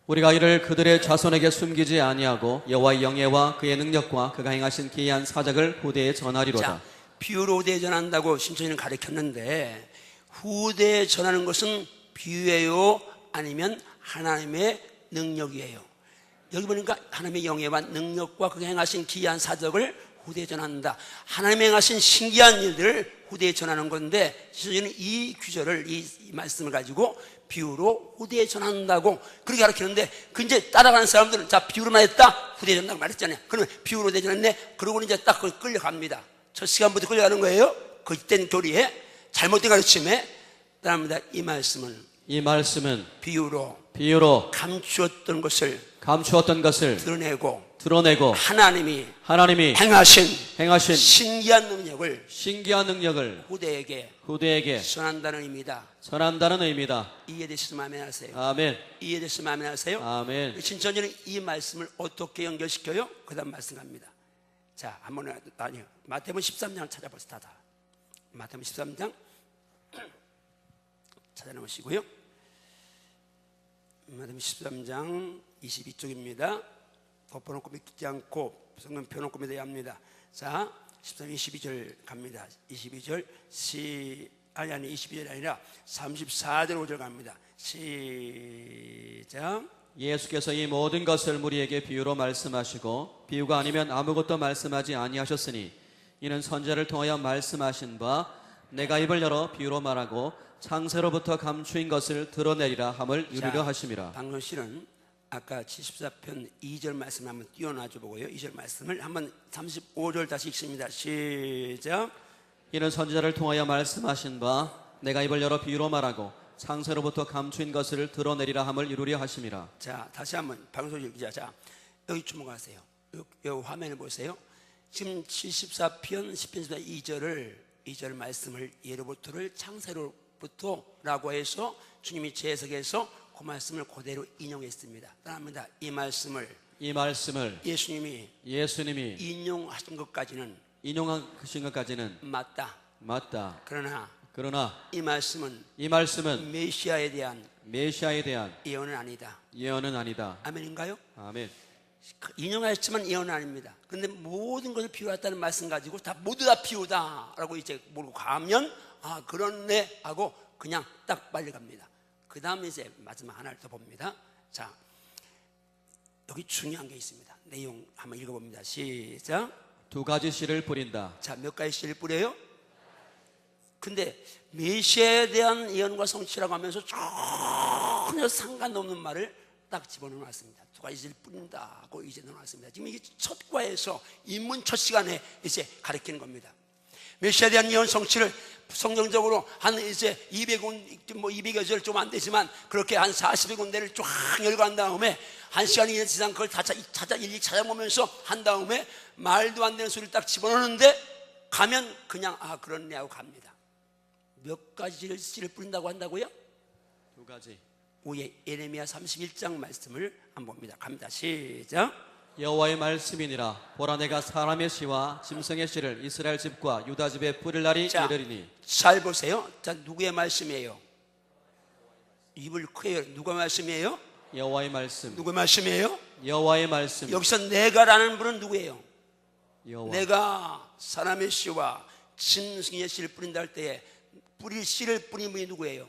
우리가 이를 그들의 자손에게 숨기지 아니하고 여호와의 영예와 그의 능력과 그가 행하신 기이한 사적을 후대에 전하리로다. 자, 비유로 후대에 전한다고 신천지는 가르쳤는데, 후대에 전하는 것은 비유예요, 아니면 하나님의 능력이에요? 여기 보니까 하나님의 영예와 능력과 그 행하신 기이한 사적을 후대에 전한다. 하나님의 행하신 신기한 일들을 후대에 전하는 건데, 신천지는 이 규절을, 이 말씀을 가지고 비유로 후대에 전한다고 그렇게 가르치는데, 그 이제 따라가는 사람들은 자, 비유로만 했다, 후대에 전한다고 말했잖아요. 그러면 비유로 후대에 전했네. 그러고는 이제 딱 거기 끌려갑니다. 첫 시간부터 끌려가는 거예요. 그땐 교리에 잘못된 가르침에. 따릅니다. 이 말씀은 비유로 감추었던 것을 드러내고 하나님이 행하신 신기한 능력을 후대에게 전한다는 의미다. 이해되시면 아멘 하세요. 아멘. 이해되시면 아멘 하세요. 아멘. 신천지는 이 말씀을 어떻게 연결시켜요? 그 다음 말씀 갑니다. 자, 한번 아니요, 마태복음 13장 찾아보세요. 다 마태복음 13장 찾아놓으시고요. 마태복음 13장 22쪽입니다. 덮어놓고 믿지 않고 성경 펴놓고 믿어야 합니다. 자, 13, 22절 갑니다. 22절 22절이 아니라 34절 5절 갑니다. 시작. 예수께서 이 모든 것을 무리에게 비유로 말씀하시고 비유가 아니면 아무것도 말씀하지 아니하셨으니 이는 선지자를 통하여 말씀하신 바 내가 입을 열어 비유로 말하고 창세로부터 감추인 것을 드러내리라 함을 이루려 하심이라. 방금 씨는 아까 74편 2절 말씀 한번 띄워놔줘 보고요. 2절 말씀을 한번 35절 다시 읽습니다. 시작. 이는 선지자를 통하여 말씀하신 바 내가 입을 열어 비유로 말하고 창세로부터 감추인 것을 드러내리라 함을 이루려 하심이라. 자, 다시 한번 방송 읽자. 자, 여기 주목하세요. 여기 화면을 보세요. 지금 74편 10편 2절 말씀을 예로부터를 창세로부터라고 해서 주님이 재해석해서 그 말씀을 그대로 인용했습니다. 따라합니다. 이 말씀을 예수님이 인용하신 것까지는 맞다. 그러나 이 말씀은 메시아에 대한 예언은 아니다. 아멘인가요? 아멘. 인용하였지만 예언은 아닙니다. 그런데 모든 것을 비유했다는 말씀 가지고 모두 다 비유다라고 이제 모르고 가면 아, 그렇네 하고 그냥 딱 빨리 갑니다. 그 다음에 이제 마지막 하나를 더 봅니다. 자, 여기 중요한 게 있습니다. 내용 한번 읽어봅니다. 시작. 2가지 씨를 뿌린다. 자, 몇 가지 씨를 뿌려요? 근데 메시아에 대한 예언과 성취라고 하면서 전혀 상관없는 말을 딱 집어넣어놨습니다. 2가지 씨를 뿌린다고 이제 넣어놨습니다. 지금 이게 첫 과에서 입문 첫 시간에 이제 가르치는 겁니다. 메시아에 대한 예언 성취를 성경적으로 한 이제 200여 절 좀 안 되지만 그렇게 한 40여 군데를 쫙 열거한 다음에 한 시간이 지난 그걸 일일이 찾아보면서 한 다음에 말도 안 되는 소리를 딱 집어넣는데 가면 그냥 아, 그렇네 하고 갑니다. 몇 가지 씨를 뿌린다고 한다고요? 2가지. 위에 예레미야 31장 말씀을 한번 봅니다. 갑니다. 시작. 여호와의 말씀이니라. 보라, 내가 사람의 씨와 짐승의 씨를 이스라엘 집과 유다 집에 뿌릴 날이 이르리니. 잘 보세요. 자, 누구의 말씀이에요? 입을 크게. 누가 말씀이에요? 여호와의 말씀. 누구의 말씀이에요? 여호와의 말씀. 여기서 내가라는 분은 누구예요? 여호와. 내가 사람의 씨와 짐승의 씨를 뿌린다 할 때에 뿌릴 씨를 뿌린 분이 누구예요?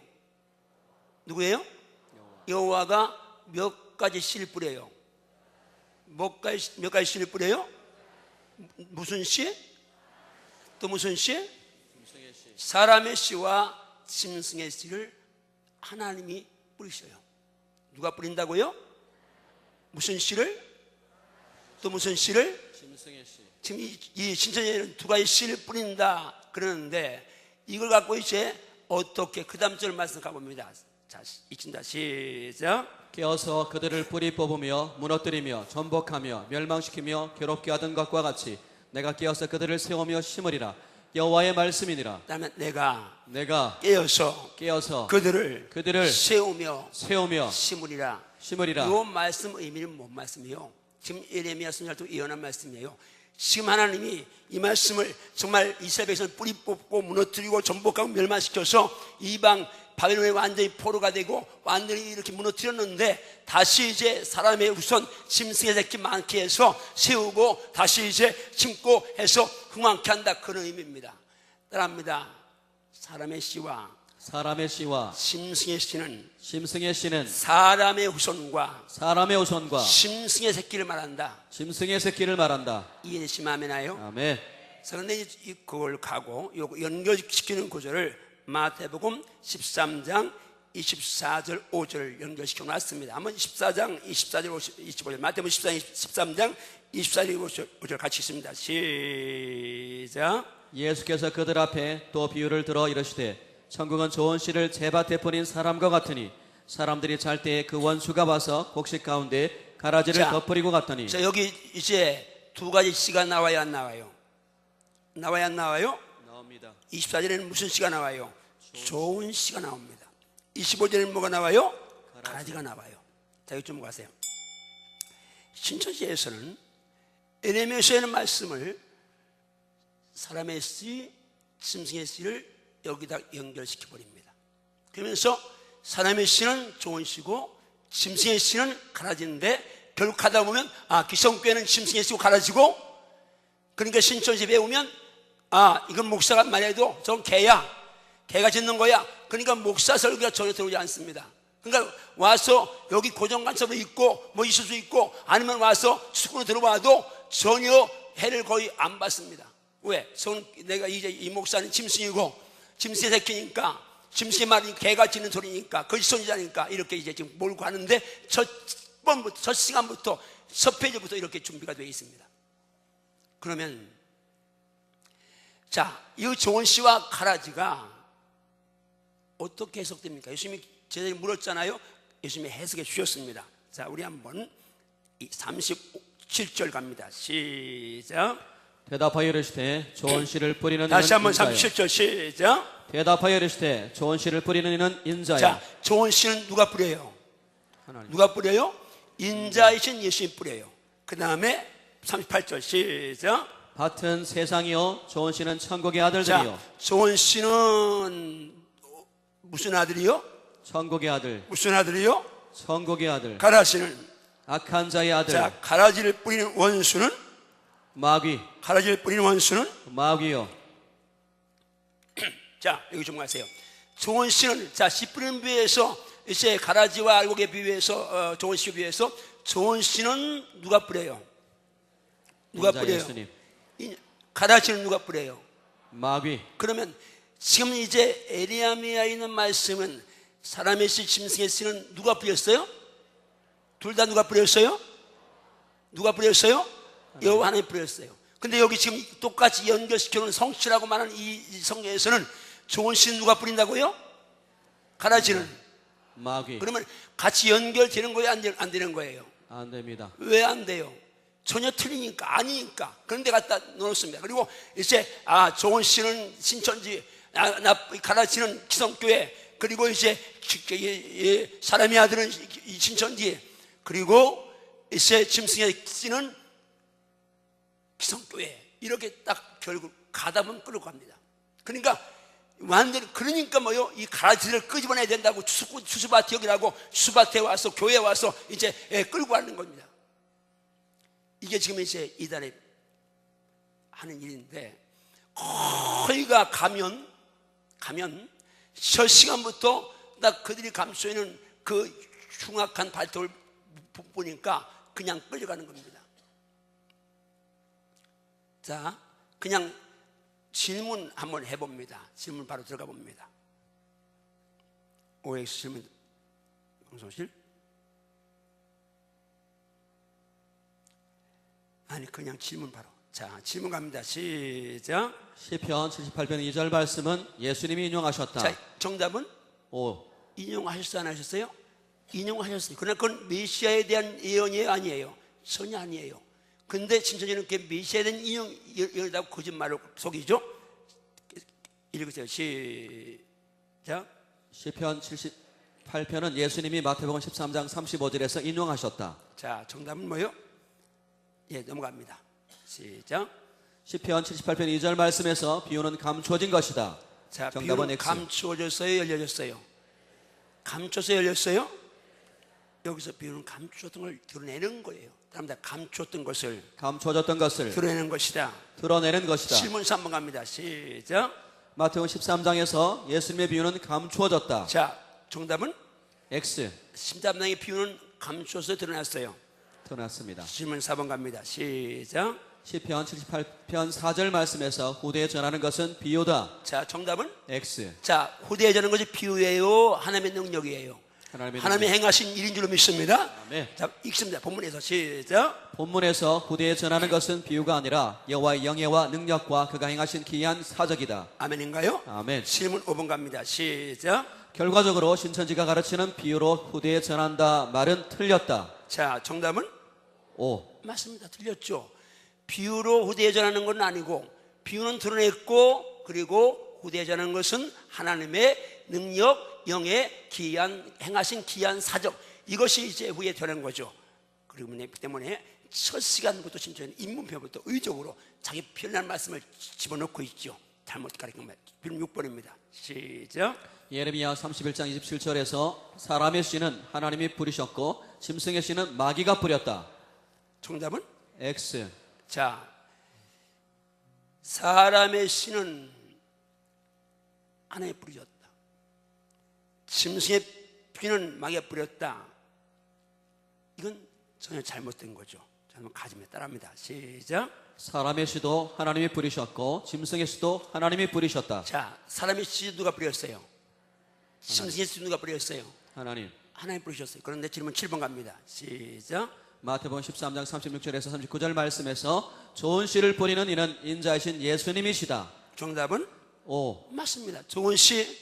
여호와가 몇 가지 씨를 뿌려요? 몇 가지 씨를 뿌려요? 무슨 씨? 또 무슨 씨? 사람의 씨와 짐승의 씨를 하나님이 뿌리셔요. 누가 뿌린다고요? 무슨 씨를? 또 무슨 씨를? 짐승의 씨. 지금 이 신천지에는 2가지 씨를 뿌린다 그러는데 이걸 갖고 이제 어떻게 그 다음 절 말씀 가봅니다. 자, 읽습니다. 시작. 깨어서 그들을 뿌리 뽑으며 무너뜨리며 전복하며 멸망시키며 괴롭게 하던 것과 같이 내가 깨어서 그들을 세우며 심으리라. 여호와의 말씀이니라. 그다음에 내가 깨어서 그들을 세우며 심으리라. 이 말씀 의미는 뭔 말씀이에요? 지금 예레미야 선지자도 예언한 말씀이에요. 지금 하나님이 이 말씀을 정말 이스라엘 백성을 뿌리 뽑고 무너뜨리고 전복하고 멸망시켜서 이방 바벨론이 완전히 포로가 되고 완전히 이렇게 무너뜨렸는데 다시 이제 사람의 우선 짐승의 새끼 많게 해서 세우고 다시 이제 심고 해서 흥왕케 한다, 그런 의미입니다. 따라합니다. 사람의 씨와 사람의 씨와 심승의 씨는 심승의 씨는 사람의 후손과 사람의 후손과 심승의 새끼를 말한다. 심승의 새끼를 말한다. 이해되시면 아멘하요? 아멘. 그런데 그걸 가고 요거 연결시키는 구절을 마태복음 13장 24절 5절을 연결시켜 놨습니다. 한번 14장 24절 25절 마태복음 13장 24절 5절 같이 읽습니다. 시작. 예수께서 그들 앞에 또 비유를 들어 이르시되 천국은 좋은 씨를 제밭에 뿌린 사람과 같으니 사람들이 잘 때에 그 원수가 와서 곡식 가운데 가라지를 자, 덮으리고 갔더니. 자, 여기 이제 두 가지 씨가 나와야 안 나와요? 나와야 안 나와요? 나옵니다. 24절에는 무슨 씨가 나와요? 좋은 씨가 나옵니다. 25절에는 뭐가 나와요? 가라지가 나와요. 자, 이거 좀 가세요. 신천지에서는 에레미야서에 있는 말씀을 사람의 씨, 짐승의 씨를 여기다 연결시켜 버립니다. 그러면서 사람의 씨는 좋은 씨고 짐승의 씨는 가라지인데 결국 하다 보면 기성교회는 짐승의 씨고 가라지고, 그러니까 신천지 배우면 이건 목사가 말해도 저건 개야, 개가 짓는 거야. 그러니까 목사 설교가 전혀 들어오지 않습니다. 그러니까 와서 여기 고정관점으로 있고 뭐 있을 수 있고 아니면 와서 축구로 들어와도 전혀 해를 거의 안 받습니다. 왜? 내가 이제 이 목사는 짐승이고 짐승의 새끼니까, 짐승의 말이 개가 짖는 소리니까 거짓 선지자니까 이렇게 이제 지금 몰고 하는데 첫 시간부터 첫 페이지부터 이렇게 준비가 되어 있습니다. 그러면 자, 이 좋은 씨와 가라지가 어떻게 해석됩니까? 예수님이 제자들이 물었잖아요. 예수님이 해석해 주셨습니다. 자, 우리 한번 37절 갑니다. 시작. 대답하여 이르시되 좋은 씨를 뿌리는 다시 이는 한번 인자요. 37절 시작. 대답하여 이르시되 좋은 씨를 뿌리는 이는 인자요. 자, 좋은 씨는 누가 뿌려요? 하나님. 누가 뿌려요? 인자이신 예수님 뿌려요. 그 다음에 38절 시작. 밭은 세상이요 좋은 씨는 천국의 아들들이요. 자, 좋은 씨는 무슨 아들이요? 천국의 아들. 무슨 아들이요? 천국의 아들. 가라지는, 악한 자의 아들. 자, 가라지를 뿌리는 원수는, 마귀. 가라지를 뿌리는 원수는, 마귀요. 자, 여기 좀 가세요. 좋은 씨는, 자, 씨 뿌리는 비유에서 이제 가라지와 알곡에 비유해서 좋은 씨 비유해서 좋은 씨는 누가 뿌려요? 누가 인자 뿌려요? 예수님. 가라지는 누가 뿌려요? 마귀. 그러면 지금 이제 에레미야에 있는 말씀은 사람의 씨, 짐승의 씨는 누가 뿌렸어요? 둘 다 누가 뿌렸어요? 누가 뿌렸어요? 여호와 하나님이 뿌렸어요. 근데 여기 지금 똑같이 연결시켜놓은 성씨라고 말하는 이 성경에서는 좋은 씨는 누가 뿌린다고요? 가라지는. 마귀. 그러면 같이 연결되는 거예요? 안 되는 거예요? 안 됩니다. 왜 안 돼요? 전혀 틀리니까, 아니니까. 그런데 갖다 놓습니다. 그리고 이제 좋은 씨는 신천지, 가라지는 기성교회, 그리고 이제 사람의 아들은 신천지, 그리고 이제 짐승의 씨는 기성교회, 이렇게 딱 결국 가다 보면 끌고 갑니다. 그러니까 완전히, 그러니까 뭐요? 이 가라지를 끄집어내야 된다고 수수밭 여기라고 수밭에 와서 교회에 와서 이제 끌고 가는 겁니다. 이게 지금 이제 이달에 하는 일인데, 거기가 가면 첫 시간부터 딱 그들이 감싸 있는 그 흉악한 발톱을 보니까 그냥 끌려가는 겁니다. 자, 그냥 질문 한번 해봅니다. 질문 바로 들어가 봅니다. OX 질문 방송실? 아니, 그냥 질문 바로. 자, 질문 갑니다. 시작. 시편 78편 2절 말씀은 예수님이 인용하셨다. 자, 정답은? 오. 인용하셨어요? 안 하셨어요? 인용하셨어요. 그러나 그건 메시아에 대한 예언이에요? 아니에요? 전혀 아니에요. 근데 신천지는 그 메시아에 대한 인용이라고 거짓말을 속이죠? 읽으세요. 시작. 시편 78편은 예수님이 마태복음 13장 35절에서 인용하셨다. 자, 정답은 뭐예요? 예, 넘어갑니다. 시작. 시편 78편 2절 말씀에서 비유는 감추어진 것이다. 자, 정답은 비유는 X. 감추어졌어요? 열려졌어요? 감춰서 열렸어요? 여기서 비유는 감추었던 걸 드러내는 거예요. 다릅니다. 감추었던 것을 감추어졌던 것을 드러내는 것이다. 드러내는 것이다. 질문 3번 갑니다. 시작. 마태복음 13장에서 예수님의 비유는 감추어졌다. 자, 정답은 X. 13장의 비유는 감추어서 드러났어요. 드러났습니다. 질문 4번 갑니다. 시작. 시편 78편 4절 말씀에서 후대에 전하는 것은 비유다. 자, 정답은? X. 자, 후대에 전하는 것이 비유예요? 하나님의 능력이에요? 하나님의 하나님이 행하신 일인 줄로 믿습니다. 아멘. 자, 읽습니다. 본문에서 시작. 본문에서 후대에 전하는 것은 비유가 아니라 여호와의 영예와 능력과 그가 행하신 기이한 사적이다. 아멘인가요? 아멘. 질문 5번 갑니다. 시작. 결과적으로 신천지가 가르치는 비유로 후대에 전한다 말은 틀렸다. 자, 정답은? O. 맞습니다. 틀렸죠. 비유로 후대에 전하는 건 아니고, 비유는 드러냈고, 그리고 후대에 전하는 것은 하나님의 능력, 영의 기이한, 행하신 기이한 사적, 이것이 이제 후에 전한 거죠. 그리고 때문에 첫 시간부터 신천지는 인문표부터 의적으로 자기 편한 말씀을 집어넣고 있죠. 잘못 가르친 말. 6번입니다. 시작. 예레미야 31장 27절에서 사람의 씨는 하나님이 뿌리셨고 짐승의 씨는 마귀가 뿌렸다. 정답은? X. 자, 사람의 씨는 하나님이 뿌리셨다. 짐승의 피는 마귀가 뿌렸다. 이건 전혀 잘못된 거죠. 잘못 가짐에 따릅니다. 시작. 사람의 씨도 하나님이 뿌리셨고 짐승의 씨도 하나님이 뿌리셨다. 자, 사람의 씨 누가 뿌렸어요? 짐승의 씨 누가 뿌렸어요? 하나님. 하나님 뿌리셨어요. 그런데 질문 7번 갑니다. 시작. 마태복음 13장 36절에서 39절 말씀에서 좋은 씨를 뿌리는 이는 인자이신 예수님이시다. 정답은? O. 맞습니다. 좋은 씨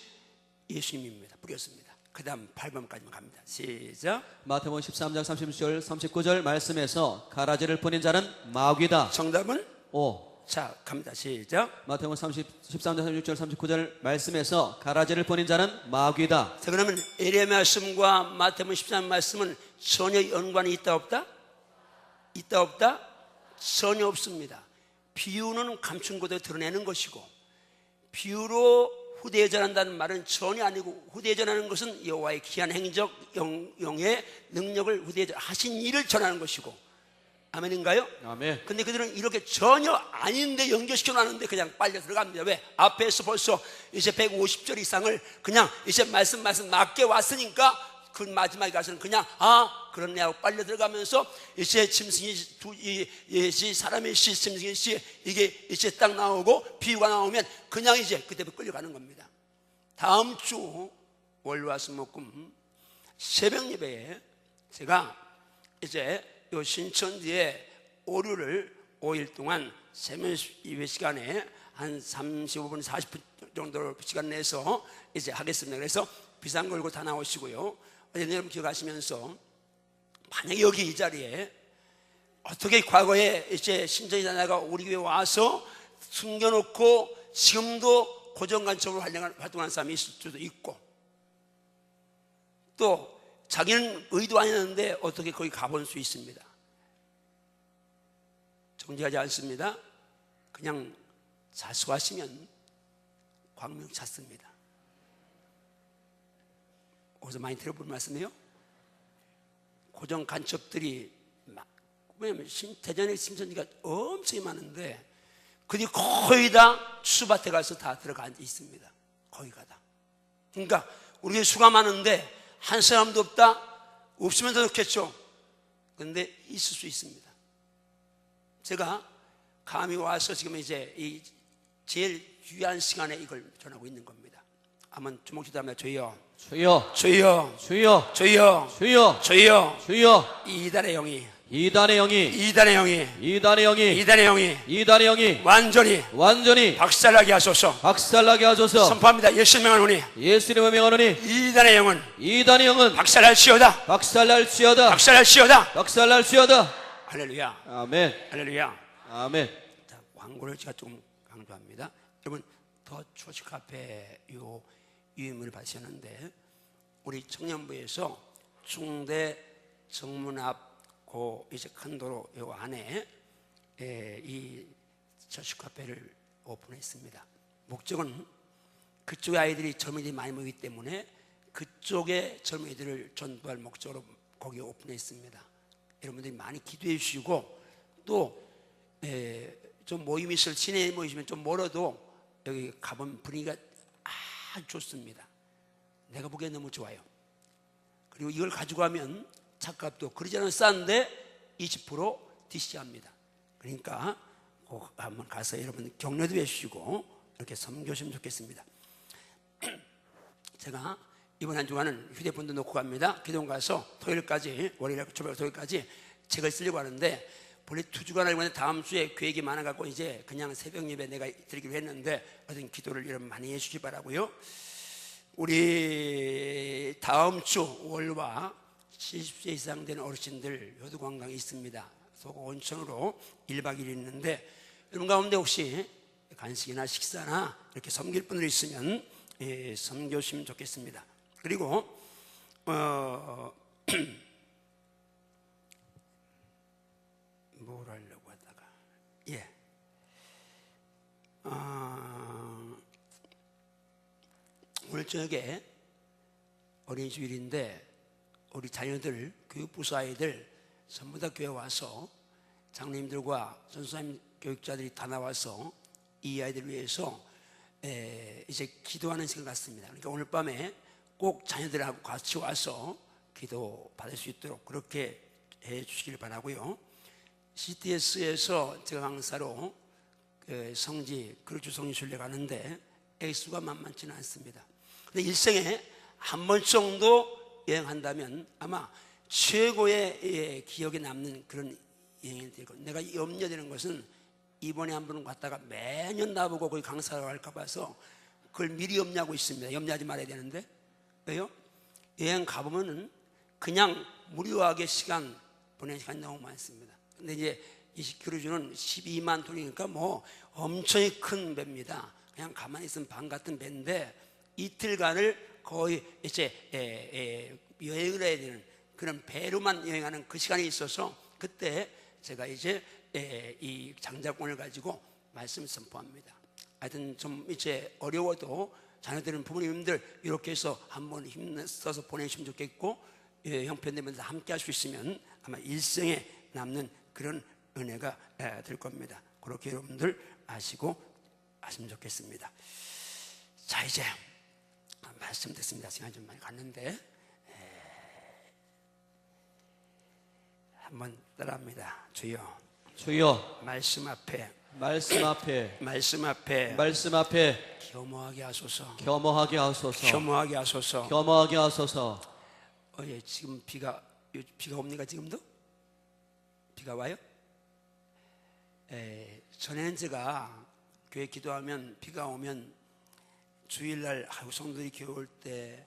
예수님입니다. 뿌렸습니다. 그 다음 8번까지만 갑니다. 시작. 마태복음 13장 36절 39절 말씀에서 가라지를 뿌린 자는 마귀다. 정답은? O. 자, 갑니다. 시작. 마태복음 13장 36절 39절 말씀에서 가라지를 뿌린 자는 마귀다. 자, 그러면 에레미야 말씀과 마태복음 13장 말씀은 전혀 연관이 있다 없다? 있다 없다? 전혀 없습니다. 비유는 감춘 것을 드러내는 것이고, 비유로 후대에 전한다는 말은 전혀 아니고, 후대에 전하는 것은 여호와의 기한 행적 영의 능력을 후대에 하신 일을 전하는 것이고. 아멘인가요? 아멘. 근데 그들은 이렇게 전혀 아닌데 연결시켜 놨는데 그냥 빨려 들어갑니다. 왜? 앞에서 벌써 이제 150절 이상을 그냥 이제 말씀 맞게 왔으니까 그 마지막에 가서는 그냥 그렇네 하고 빨려 들어가면서 이제 짐승이 이 사람의 씨, 짐승의 씨 이게 이제 딱 나오고 비유가 나오면 그냥 이제 그때부터 끌려가는 겁니다. 다음 주 월화수목금 새벽 예배에 제가 이제 요 신천지의 오류를 5일 동안 세면 예배 시간에 한 35분 40분 정도 시간 내서 이제 하겠습니다. 그래서 비싼 걸고 다 나오시고요. 여러분 기억하시면서 만약에 여기 이 자리에 어떻게 과거에 이제 신천지자가 우리 교회 와서 숨겨놓고 지금도 고정관청으로 활동하는 사람이 있을 수도 있고, 또 자기는 의도 아니었는데 어떻게 거기 가볼 수 있습니다. 정지하지 않습니다. 그냥 자수하시면 광명 찾습니다. 어디서 많이 들어본 말씀이에요? 고정 간첩들이 왜냐면 대전에 신천지가 엄청 많은데 그들이 거의 다 추밭에 가서 다 들어가 앉아 있습니다. 거의 다. 그러니까 우리 수가 많은데 한 사람도 없다? 없으면 더 좋겠죠. 그런데 있을 수 있습니다. 제가 감히 와서 지금 이제 이 제일 귀한 시간에 이걸 전하고 있는 겁니다. 한번 주목해서 하면 주여, 주여, 주여, 주여, 주여, 주여, 주여. 주여. 이단의 영이, 이단의 영이, 이단의 영이, 이단의 영이, 이단의 영이 이단의 영이 완전히 박살나게 하소서. 박살나게 하소서. 선포합니다. 예수님 명하노니 예수님의 명하노니 이단의 영은 이단의 영은 박살날지어다. 박살날지어다. 박살날지어다. 박살날지어다. 할렐루야, 아멘. 할렐루야. 아멘. 자, 광고를 제가 조금 강조합니다. 여러분, 더 초식 카페 요 유임을 받으셨는데 우리 청년부에서 중대 정문 앞 고 이제 큰 도로 요 안에 이 초식 카페를 오픈했습니다. 목적은 그쪽에 아이들이 젊은이들이 많이 모이기 때문에 그쪽에 젊은이들을 전도할 목적으로 거기 오픈했습니다. 여러분들이 많이 기도해 주시고 또 좀 모임이 있을 시내에 모이시면 좀 멀어도 여기 가본 분위기가 아주 좋습니다. 내가 보기엔 너무 좋아요. 그리고 이걸 가지고 가면 차값도 그러지 않은 싼데 20% DC합니다. 그러니까 꼭 한번 가서 여러분 격려도 해주시고 이렇게 섬겨주시면 좋겠습니다. 제가 이번 한 주간은 휴대폰도 놓고 갑니다. 기도원 가서 토요일까지, 월요일, 토요일까지 책을 쓰려고 하는데, 본래 2주간 알고 있는데 다음 주에 계획이 많아갖고 이제 그냥 새벽 예배 내가 드리기로 했는데, 어떤 기도를 여러분 많이 해주시기 바라고요. 우리 다음 주 월화 70세 이상 된 어르신들 효도관광이 있습니다. 소고 온천으로 1박 2일 있는데, 여러분 가운데 혹시 간식이나 식사나 이렇게 섬길 분들이 있으면 섬겨주시면 좋겠습니다. 그리고 뭘 하려고 하다가 오늘 저녁에 어린이주일인데 우리 자녀들, 교육부서 아이들 전부 다 교회 와서 장로님들과 전수사님 교육자들이 다 나와서 이 아이들을 위해서 이제 기도하는 시간 같습니다. 그러니까 오늘 밤에 꼭 자녀들하고 같이 와서 기도 받을 수 있도록 그렇게 해 주시길 바라고요. CTS에서 제가 강사로 성지, 그리주 성지 순례 가는데 액수가 만만치는 않습니다. 근데 일생에 한 번 정도 여행한다면 아마 최고의 기억에 남는 그런 여행이 되고, 내가 염려되는 것은 이번에 한 번은 갔다가 매년 나보고 거기 강사로 갈까 봐서 그걸 미리 염려하고 있습니다. 염려하지 말아야 되는데. 왜요? 여행 가보면은 그냥 무료하게 시간 보내는 시간이 너무 많습니다. 근데 이제 이 크루즈는 12만 돈이니까 뭐 엄청히 큰 배입니다. 그냥 가만히 있으면 방 같은 배인데 이틀간을 거의 이제 여행을 해야 되는 그런 배로만 여행하는 그 시간이 있어서, 그때 제가 이제 이 장자권을 가지고 말씀을 선포합니다. 하여튼 좀 이제 어려워도 자녀들은 부모님들 이렇게 해서 한번 힘써서 보내주시면 좋겠고, 형편되면 함께 할 수 있으면 아마 일생에 남는 그런 은혜가 될 겁니다. 그렇게 여러분들 아시고 하시면 좋겠습니다. 자, 이제 말씀 됐습니다. 시간이 좀 많이 갔는데 한번 따라합니다. 주여, 주여, 말씀 앞에 말씀 앞에, 말씀 앞에 말씀 앞에 겸허하게 하소서. 겸허하게 하소서, 겸허하게 하소서. 겸허하게 하소서. 예, 지금 비가 옵니까? 지금도 비가 와요? 전에는 제가 교회 기도하면 비가 오면 주일날 성도들이 교회 올 때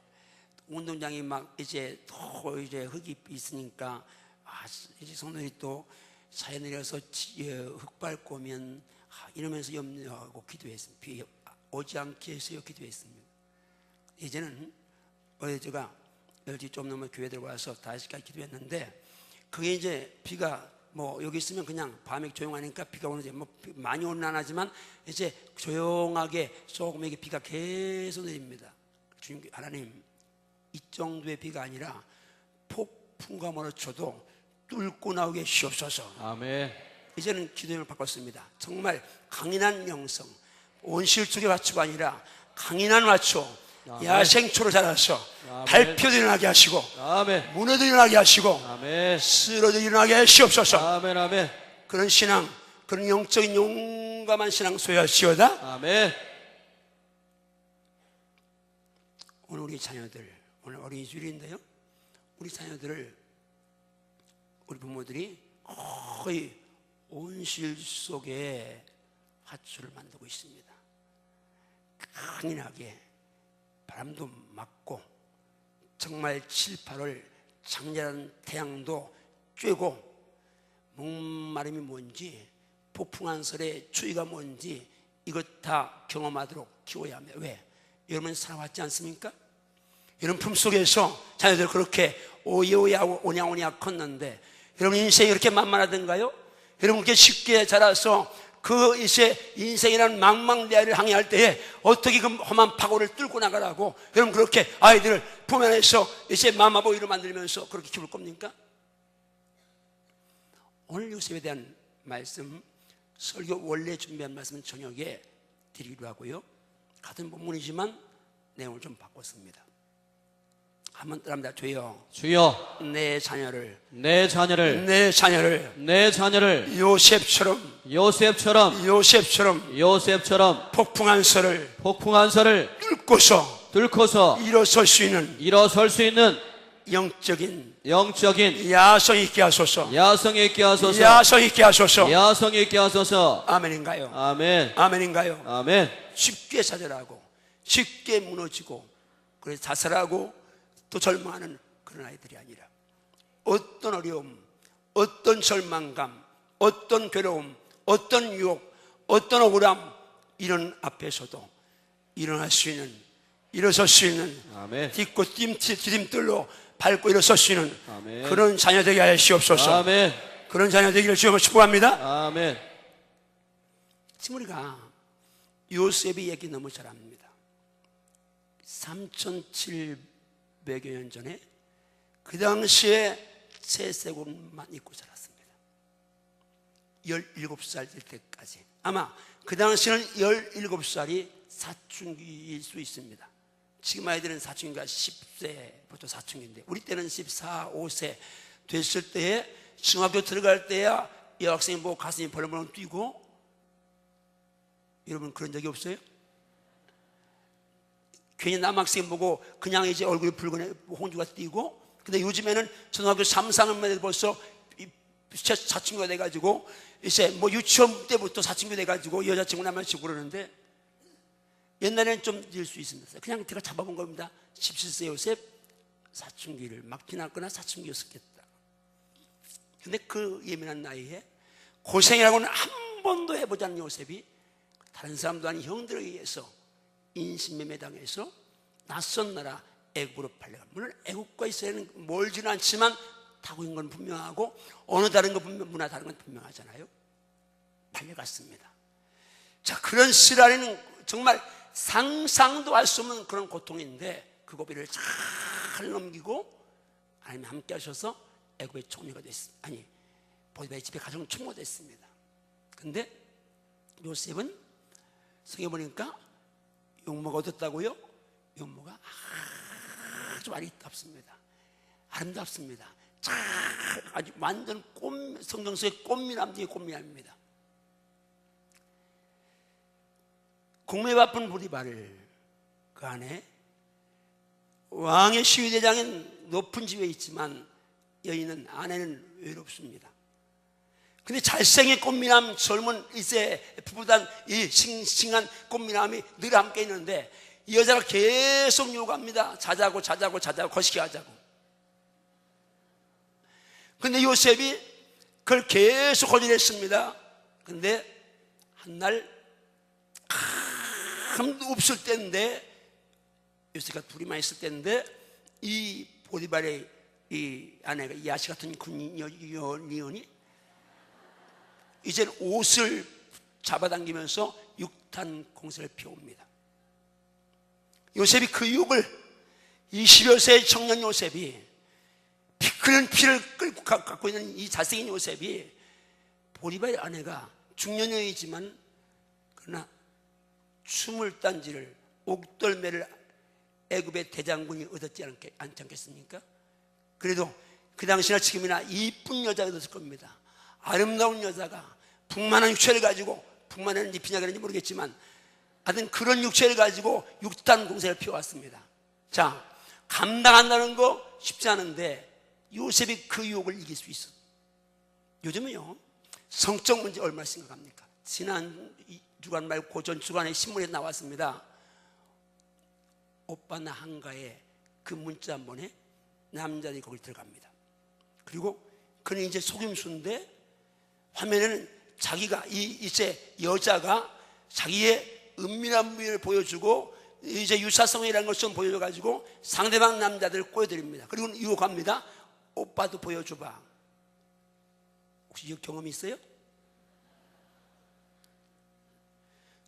운동장이 막 이제 또 이제 흙이 있으니까 이제 성도들이 또 사에 내려서 흙 밟고 오면 이러면서 염려하고 기도했습니다. 비 오지 않게 해서 기도했습니다. 이제는 어제 제가 10시 좀 넘어 교회 들어와서 5시까지 기도했는데, 그게 이제 비가 뭐 여기 있으면 그냥 밤에 조용하니까 비가 오는지 뭐 많이 오는 안 하지만 이제 조용하게 조금에게 비가 계속 내립니다. 주님, 하나님, 이 정도의 비가 아니라 폭풍과 몰아쳐도 뚫고 나오게 시옵소서. 아멘. 이제는 기도를 바꿨습니다. 정말 강인한 영성, 온실속의 화초가 아니라 강인한 화초, 야생초로 자라서 발표도 일어나게 하시고, 아멘. 무너도 일어나게 하시고, 아멘. 쓰러져 일어나게 하시옵소서. 아멘. 아멘. 그런 신앙, 그런 영적인 용감한 신앙 소유하시오다. 아멘. 오늘 우리 자녀들, 오늘 어린이주일인데요, 우리 자녀들을 우리 부모들이 거의 온실 속에 화초를 만들고 있습니다. 강인하게 바람도 맞고 정말 7, 8월 장렬한 태양도 쬐고 목마름이 뭔지 폭풍한 설의 추위가 뭔지 이것 다 경험하도록 키워야 합니다. 왜? 여러분 살아왔지 않습니까? 여러분 품속에서 자녀들 그렇게 오야오야 오냐오냐 컸는데 여러분 인생이 그렇게 만만하던가요? 여러분 그렇게 쉽게 자라서 그 이제 인생이라는 망망대해를 항해할 때에 어떻게 그 험한 파고를 뚫고 나가라고 여러분 그렇게 아이들을 품 안에서 이제 마마보이로 만들면서 그렇게 키울 겁니까? 오늘 요셉에 대한 말씀, 설교 원래 준비한 말씀은 저녁에 드리기도 하고요. 같은 본문이지만 내용을 좀 바꿨습니다. 한번 따라합니다. 주여, 주여, 내 자녀를 내 자녀를 요셉처럼 요셉처럼 폭풍한 설을 뚫고서 일어설 수 있는 영적인 야성 있게 하소서. 아멘인가요? 아멘인가요? 아멘. 쉽게 좌절하고 쉽게 무너지고 그래서 자살하고 또 절망하는 그런 아이들이 아니라 어떤 어려움, 어떤 절망감, 어떤 괴로움, 어떤 유혹, 어떤 억울함 이런 앞에서도 일어설 수 있는 아멘. 딛고 디딤돌로 밟고 일어설 수 있는 아멘. 그런 자녀 되게 하시옵소서. 아멘. 그런 자녀 되기를 주여 축복합니다. 아멘. 지금 우리가 요셉의 얘기 너무 잘 압니다. 3700여 년 전에 그 당시에 채색옷만 입고 자랐습니다. 17살 될 때까지. 아마 그 당시에는 17살이 사춘기일 수 있습니다. 지금 아이들은 사춘기가 10세부터 사춘기인데 우리 때는 14, 5세 됐을 때에 중학교 들어갈 때야 여학생이 보고 가슴이 벌렁벌렁 뛰고. 여러분 그런 적이 없어요? 괜히 남학생 보고 그냥 이제 얼굴이 붉은해 홍주가 띄고. 근데 요즘에는 초등학교 3, 4학년 벌써 사춘기가 돼가지고 이제 뭐 유치원 때부터 사춘기가 돼가지고 여자친구 남자친구 그러는데 옛날에는 좀 늘 수 있습니다. 그냥 제가 잡아본 겁니다. 17세 요셉 사춘기를 막 지났거나 사춘기였었겠다. 근데 그 예민한 나이에 고생이라고는 한 번도 해보지 않은 요셉이 다른 사람도 아닌 형들에 의해서 인신매매 당해서 낯선 나라 애국으로 팔려가. 물론 애국과 이스라엘은 멀지는 않지만 타국인 건 분명하고 어느 다른 거 문화 다른 건 분명하잖아요. 팔려갔습니다. 자, 그런 시라리는 정말 상상도 할 수 없는 그런 고통인데 그 고비를 잘 넘기고 하나님 함께 하셔서 애국의 총리가 됐습니다. 아니, 보디발의 집에 가정 총무가 됐습니다. 근데 요셉은 성경에 보니까 용모가 어떻다고요? 용모가 아주 아름답습니다. 아름답습니다. 아주 완전 성경 속의 꽃미남 중에 꽃미남입니다. 공무에 바쁜 보디발을 그 안에 왕의 시위대장은 높은 집에 있지만 여인은 아내는 외롭습니다. 근데 잘생긴 꽃미남 젊은 이제 부부단 이 싱싱한 꽃미남이 늘 함께 있는데 이 여자가 계속 요구합니다. 자자고 거시기 하자고. 근데 요셉이 그걸 계속 거절했습니다. 근데 한날 아무도 없을 때인데 요셉과 둘이만 있을 때인데 이 보디발의 이 아내가 이 아시 같은 군인이 이제 옷을 잡아당기면서 육탄 공세를 피웁니다. 요셉이 그 유혹을 20여 세의 청년 요셉이 피 끓는 피를 끓고 갖고 있는 이 잘생긴 요셉이 보디발의 아내가 중년여이지만 그러나 춤을 딴지를 옥돌매를 애굽의 대장군이 얻었지 않지 않겠습니까? 그래도 그 당시나 지금이나 이쁜 여자가 얻었을 겁니다. 아름다운 여자가 풍만한 육체를 가지고, 풍만한 입히냐 그런지 모르겠지만 하여튼 그런 육체를 가지고 육탄 공세를 피워왔습니다. 자, 감당한다는 거 쉽지 않은데 요셉이 그 유혹을 이길 수 있어. 요즘은요 성적 문제 얼마나 심각합니까? 지난 주간 말고 고전 주간에 신문에 나왔습니다. 오빠 나 한가에 그 문자 한 번에 남자들이 거기 들어갑니다. 그리고 그는 이제 속임수인데 화면에는 자기가 이제 여자가 자기의 은밀한 부위를 보여주고 이제 유사성이라는 것을 보여줘가지고 상대방 남자들을 꼬여드립니다. 그리고 유혹합니다. 오빠도 보여줘봐. 혹시 이 경험이 있어요?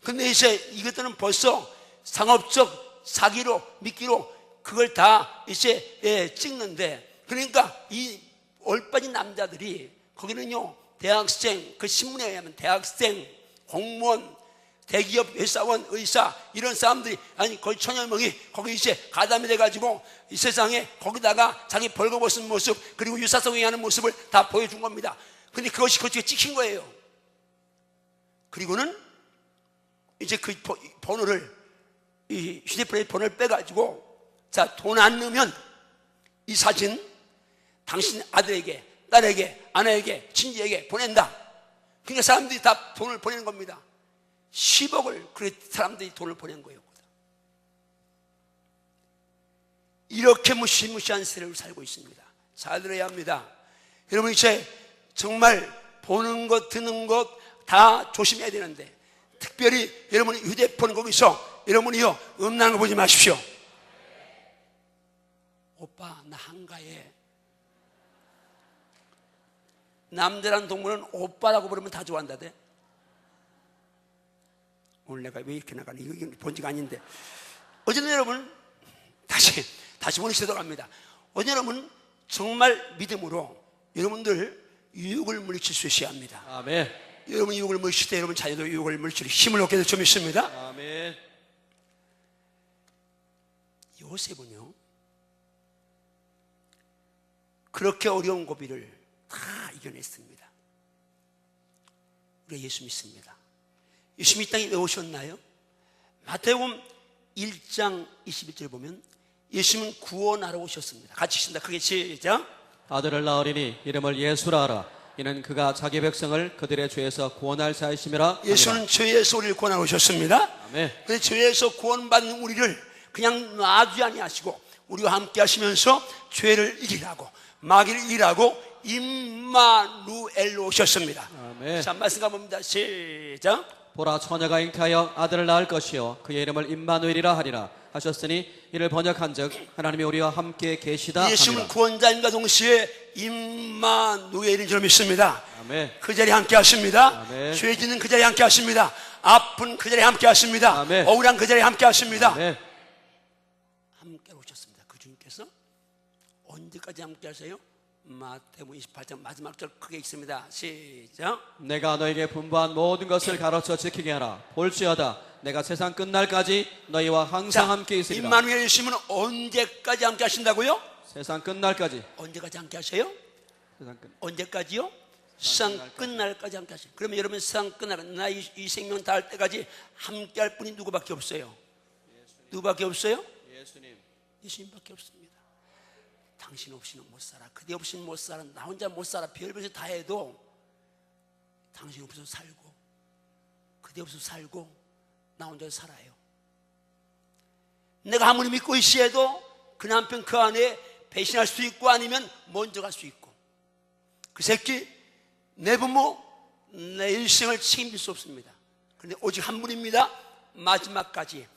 근데 이제 이것들은 벌써 상업적 사기로 미끼로 그걸 다 이제 찍는데, 그러니까 이 얼빠진 남자들이 거기는요 대학생, 그 신문에 의하면 대학생, 공무원, 대기업 회사원, 의사 이런 사람들이 아니 거의 천여 명이 거기 이제 가담이 돼가지고 이 세상에 거기다가 자기 벌거벗은 모습 그리고 유사성이 하는 모습을 다 보여준 겁니다. 근데 그것이 그쪽에 찍힌 거예요. 그리고는 이제 그 번호를 이 휴대폰의 번호를 빼가지고 자, 돈 안 넣으면 이 사진 당신 아들에게, 딸에게, 아내에게, 친지에게 보낸다. 그러니까 사람들이 다 돈을 보내는 겁니다. 10억을 그 사람들이 돈을 보낸 거예요. 이렇게 무시무시한 세력을 살고 있습니다. 잘 들어야 합니다. 여러분 이제 정말 보는 것 듣는 것 다 조심해야 되는데 특별히 여러분이 휴대폰 거기서 여러분이요 음란한 거 보지 마십시오. 오빠 나 한가해. 남자란 동물은 오빠라고 부르면 다 좋아한다대. 오늘 내가 왜 이렇게 나가니? 이거 본지가 아닌데. 어제는 여러분 다시 보내시도록 합니다. 어제 여러분 정말 믿음으로 여러분들 유혹을 물리칠 수 있어야 합니다. 아멘. 여러분 유혹을 물리칠 때 여러분 자녀도 유혹을 물리칠 힘을 얻게 될 점 있습니다. 아멘. 요셉은요 그렇게 어려운 고비를 다 이겨냈습니다. 우리가 예수 믿습니다. 예수 이 땅에 왜 오셨나요? 마태복음 1장 21절에 보면 예수님은 구원하러 오셨습니다. 같이 읽습니다. 크게 시작. 아들을 낳으리니 이름을 예수라 하라. 이는 그가 자기 백성을 그들의 죄에서 구원할 자이심이라. 예수는 죄에서 우리를 구원하러 오셨습니다. 아멘. 그런데 죄에서 구원받는 우리를 그냥 놔두지 아니하시고 우리와 함께 하시면서 죄를 이기라고 마귀를 이기라고 임마누엘로 오셨습니다. 아멘. 자, 말씀 가봅니다. 시작. 보라 처녀가 잉태하여 아들을 낳을 것이요 그의 이름을 임마누엘이라 하리라 하셨으니 이를 번역한즉 하나님이 우리와 함께 계시다 예수는 함이라. 구원자님과 동시에 임마누엘인 줄 믿습니다. 아멘. 그 자리에 함께 하십니다. 아멘. 죄 짓는 그 자리에 함께 하십니다. 아픈 그 자리에 함께 하십니다. 아멘. 억울한 그 자리에 함께 하십니다. 아멘. 함께 오셨습니다. 그 주님께서 언제까지 함께 하세요? 마태복음 28장 마지막 절 크게 읽습니다. 시작. 내가 너에게 분부한 모든 것을 가르쳐 지키게 하라. 볼지어다 내가 세상 끝날까지 너희와 항상 함께 있으리라. 임마누엘 예수님은 언제까지 함께 하신다고요? 세상 끝날까지. 언제까지 함께 하세요? 세상 끝. 언제까지요? 세상 끝날까지 함께 하세요. 그러면 여러분 세상 끝날 나 이 생명 다할 때까지 함께 할 분이 누구밖에 없어요? 누구밖에 없어요? 예수님. 예수님밖에 없습니다. 당신 없이는 못 살아. 그대 없이는 못 살아. 나 혼자 못 살아. 별별짓 다 해도 당신 없어서 살고 그대 없어서 살고 나 혼자 살아요. 내가 아무리 믿고 있어도 그 남편 그 안에 배신할 수 있고 아니면 먼저 갈 수 있고 그 새끼 내 부모 내 일생을 책임질 수 없습니다. 그런데 오직 한 분입니다. 마지막까지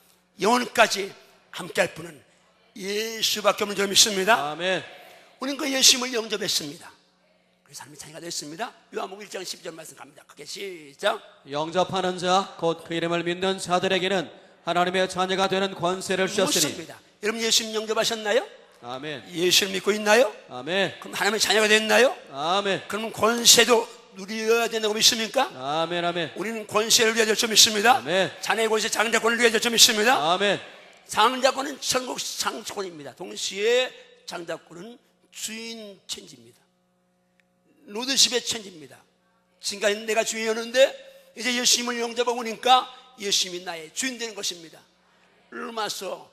영원까지 함께할 분은 예수밖에 없는 줄 믿습니다. 아멘. 우리는 그 예수님을 영접했습니다. 그래서 하나님의 자녀가 됐습니다. 요한복음 1장 12절 말씀 갑니다. 크게 시작. 영접하는 자 곧 그 이름을 믿는 자들에게는 하나님의 자녀가 되는 권세를 주셨으니. 묻습니다. 여러분 예수님 영접하셨나요? 아멘. 예수를 믿고 있나요? 아멘. 그럼 하나님의 자녀가 됐나요? 아멘. 그럼 권세도 누려야 된다고 믿습니까? 아멘. 아멘. 우리는 권세를 누려야 될 줄 믿습니다. 아멘. 자녀의 권세 장자권을 누려야 될 줄 믿습니다. 아멘. 장자권은 천국 상권입니다. 동시에 장자권은 주인 천지입니다. 로드십의 천지입니다. 지금까지 내가 주인이었는데 이제 예수님을 영접하고 오니까 예수님이 나의 주인 되는 것입니다. 로마서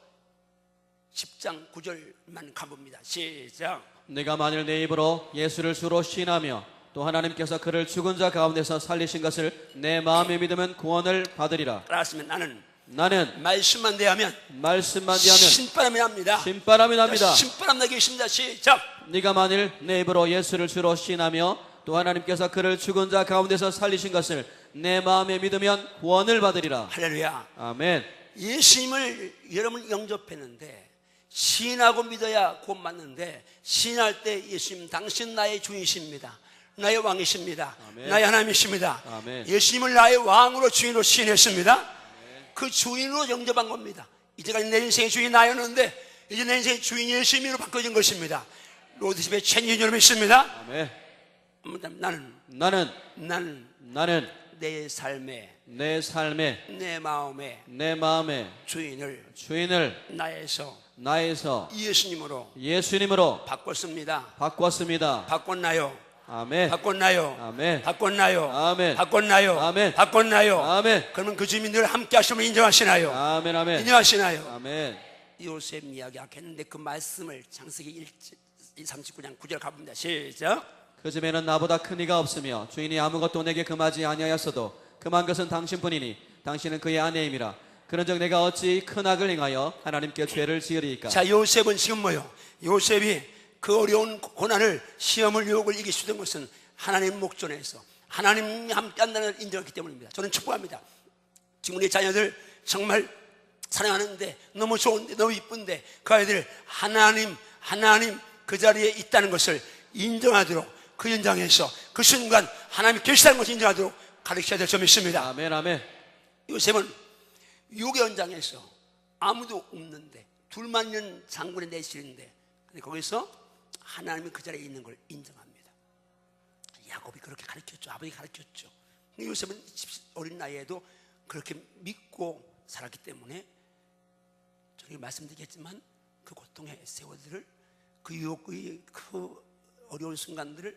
10장 9절만 가봅니다. 시작. 내가 만일 내 입으로 예수를 주로 시인하며 또 하나님께서 그를 죽은 자 가운데서 살리신 것을 내 마음에 믿으면 구원을 받으리라. 따라하시면 나는 말씀만 대하면 말씀만 대하면 신바람이 납니다. 신바람이 납니다. 신바람 나게 있습니다. 시작. 네가 만일 내 입으로 예수를 주로 시인하며 또 하나님께서 그를 죽은 자 가운데서 살리신 것을 내 마음에 믿으면 구원을 받으리라. 할렐루야. 아멘. 예수님을 여러분 영접했는데 시인하고 믿어야 구원 받는데 시인할 때 예수님 당신 나의 주이십니다. 나의 왕이십니다. 아멘. 나의 하나님이십니다. 아멘. 예수님을 나의 왕으로 주인으로 시인했습니다. 그 주인으로 영접한 겁니다. 이제까지 내 인생의 주인이 나였는데 이제 내 인생의 주인이 예수님으로 바꿔진 것입니다. 로드십의 천인으로 믿습니다. 아멘. 나는 나는 내 삶에 내 삶에 내 마음에 내 마음의 주인을 나에서 예수님으로 바꿨습니다. 바꿨습니다. 바꿨나요? 아멘. 바꿨나요? 아멘. 바꿨나요? 아멘. 바꿨나요? 아멘. 바꿨나요? 아멘. 그러면 그 주민들 함께 하시면 인정하시나요? 아멘. 아멘. 인정하시나요? 아멘. 요셉 이야기 아까 했는데 그 말씀을 창세기 39장 9절 가봅니다. 시작. 그 집에는 나보다 큰 이가 없으며 주인이 아무것도 내게 금하지 아니하였어도 금한 것은 당신뿐이니 당신은 그의 아내임이라. 그런즉 내가 어찌 큰 악을 행하여 하나님께 죄를 지으리이까. 자, 요셉은 지금 뭐요? 요셉이 그 어려운 고난을, 시험을, 유혹을 이길 수 있는 것은 하나님 목전에서 하나님이 함께 한다는 걸 인정했기 때문입니다. 저는 축복합니다. 지금 우리 자녀들 정말 사랑하는데 너무 좋은데 너무 이쁜데 그 아이들 하나님 그 자리에 있다는 것을 인정하도록, 그 현장에서 그 순간 하나님이 계시다는 것을 인정하도록 가르쳐야 될 점이 있습니다. 아멘. 아멘. 요셉은 유괴 현장에서 아무도 없는데 둘만 있는 장군의 내실인데 근데 거기서 하나님이 그 자리에 있는 걸 인정합니다. 야곱이 그렇게 가르쳤죠. 아버지 가르쳤죠. 근데 요셉은 어린 나이에도 그렇게 믿고 살았기 때문에 저희 말씀드리겠지만 그 고통의 세월들을 그 유혹의 그 어려운 순간들을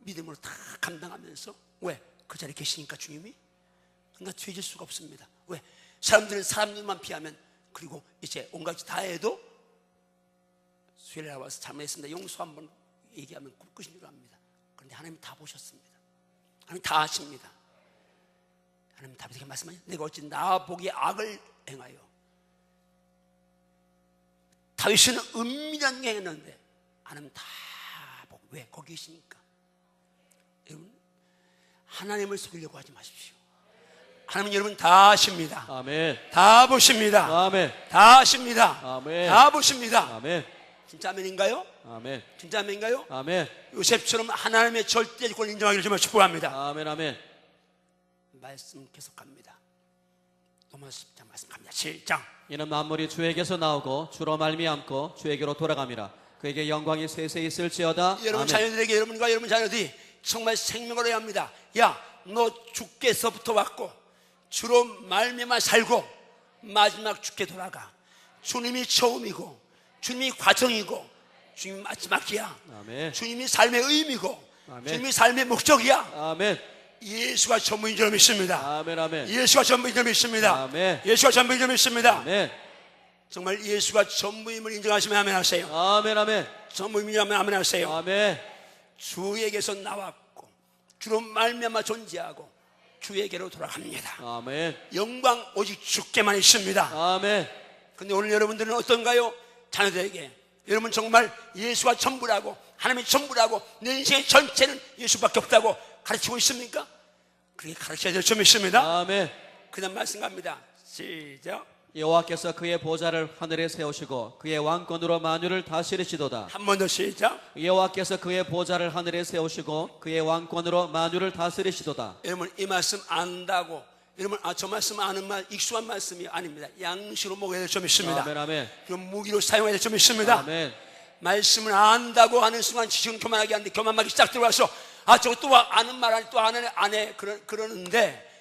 믿음으로 다 감당하면서 왜? 그 자리에 계시니까 주님이 그러니까 죄질 수가 없습니다. 왜? 사람들은 사람들만 피하면 그리고 이제 온갖 다 해도 수혜를 나와서 잘못했습니다. 용서 한번 얘기하면 끝인 줄 압니다. 그런데 하나님 다 보셨습니다. 하나님 다 아십니다. 하나님 다윗에게 말씀하셨 내가 어찌 나 보기에 악을 행하여. 다윗은 은밀한 게 했는데 하나님 다 보고 왜 거기 계시니까. 여러분 하나님을 속이려고 하지 마십시오. 하나님 여러분 다 아십니다. 아멘. 다 보십니다. 아멘. 다 아십니다. 아멘. 다 보십니다. 아멘. 진짜 아멘인가요? 아멘. 진짜 아멘인가요? 아멘. 요셉처럼 하나님의 절대권을 인정하기를 정말 축복합니다. 아멘. 아멘. 말씀 계속 갑니다. 로마 10장 말씀 갑니다. 7장. 이는 만물이 주에게서 나오고 주로 말미암고 주에게로 돌아갑니다. 그에게 영광이 세세히 있을지어다. 여러분 아멘. 자녀들에게 여러분과 여러분 자녀들이 정말 생명을 해야 합니다. 야, 너 주께서부터 왔고 주로 말미암아 살고 마지막 주께 돌아가. 주님이 처음이고 주님이 과정이고 주님이 마지막이야. 아멘. 주님이 삶의 의미고 아멘. 주님이 삶의 목적이야. 아멘. 예수가 전부인 줄 믿습니다. 아멘. 아멘. 예수가 전부인 줄 믿습니다. 아멘. 예수가 전부인 줄 믿습니다. 아멘. 정말 예수가 전부임을 인정하시면 아멘 하세요. 아멘. 아멘. 전부임이라면 아멘 하세요. 아멘. 주에게서 나왔고 주로 말미암아 존재하고 주에게로 돌아갑니다. 아멘. 영광 오직 주께만 있습니다. 아멘. 근데 오늘 여러분들은 어떤가요? 자녀들에게 여러분 정말 예수가 전부라고 하나님이 전부라고 내 인생의 전체는 예수밖에 없다고 가르치고 있습니까? 그렇게 가르쳐야 될 점이 있습니다. 아멘. 그냥 말씀 갑니다. 시작. 여호와께서 그의 보좌를 하늘에 세우시고 그의 왕권으로 만유를 다스리시도다. 한 번 더 시작. 여호와께서 그의 보좌를 하늘에 세우시고 그의 왕권으로 만유를 다스리시도다. 여러분 이 말씀 안다고 여러분 저 말씀 아는 말 익숙한 말씀이 아닙니다. 양식으로 먹어야 될 점이 있습니다. 아멘. 아멘. 그럼 무기로 사용해야 될 점이 있습니다. 아멘. 말씀을 안다고 하는 순간 지금 교만하게 하는데 교만하기 시작 들어와서 저거 또 아는 말 아니 또 안 해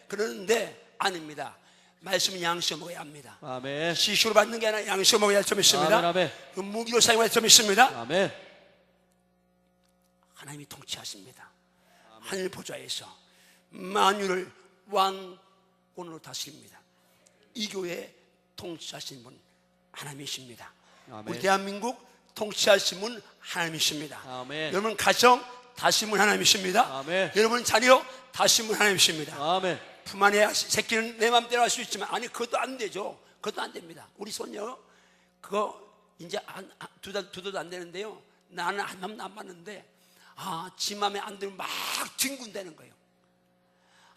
그러는데 아닙니다. 말씀은 양식으로 먹어야 합니다. 아멘. 시식으로 받는 게 아니라 양식으로 먹어야 할 점이 있습니다. 아멘. 아멘. 그럼 무기로 사용해야 할 점이 있습니다. 아멘. 하나님이 통치하십니다. 하늘 보좌에서 만유를 왕권으로 다스립니다. 이 교회 통치하신 분 하나님이십니다. 아멘. 우리 대한민국 통치하신 분 하나님이십니다. 아멘. 여러분 가정 다스린 분 하나님이십니다. 아멘. 여러분 자녀 다스린 분 하나님이십니다. 아멘. 품 안에 새끼는 내 마음대로 할 수 있지만 아니 그것도 안 되죠. 그것도 안 됩니다. 우리 손녀 그거 이제 두 달도 안 되는데요. 나는 한 안 맞는데 지 맘에 안 들면 막 뒹군다는 거예요.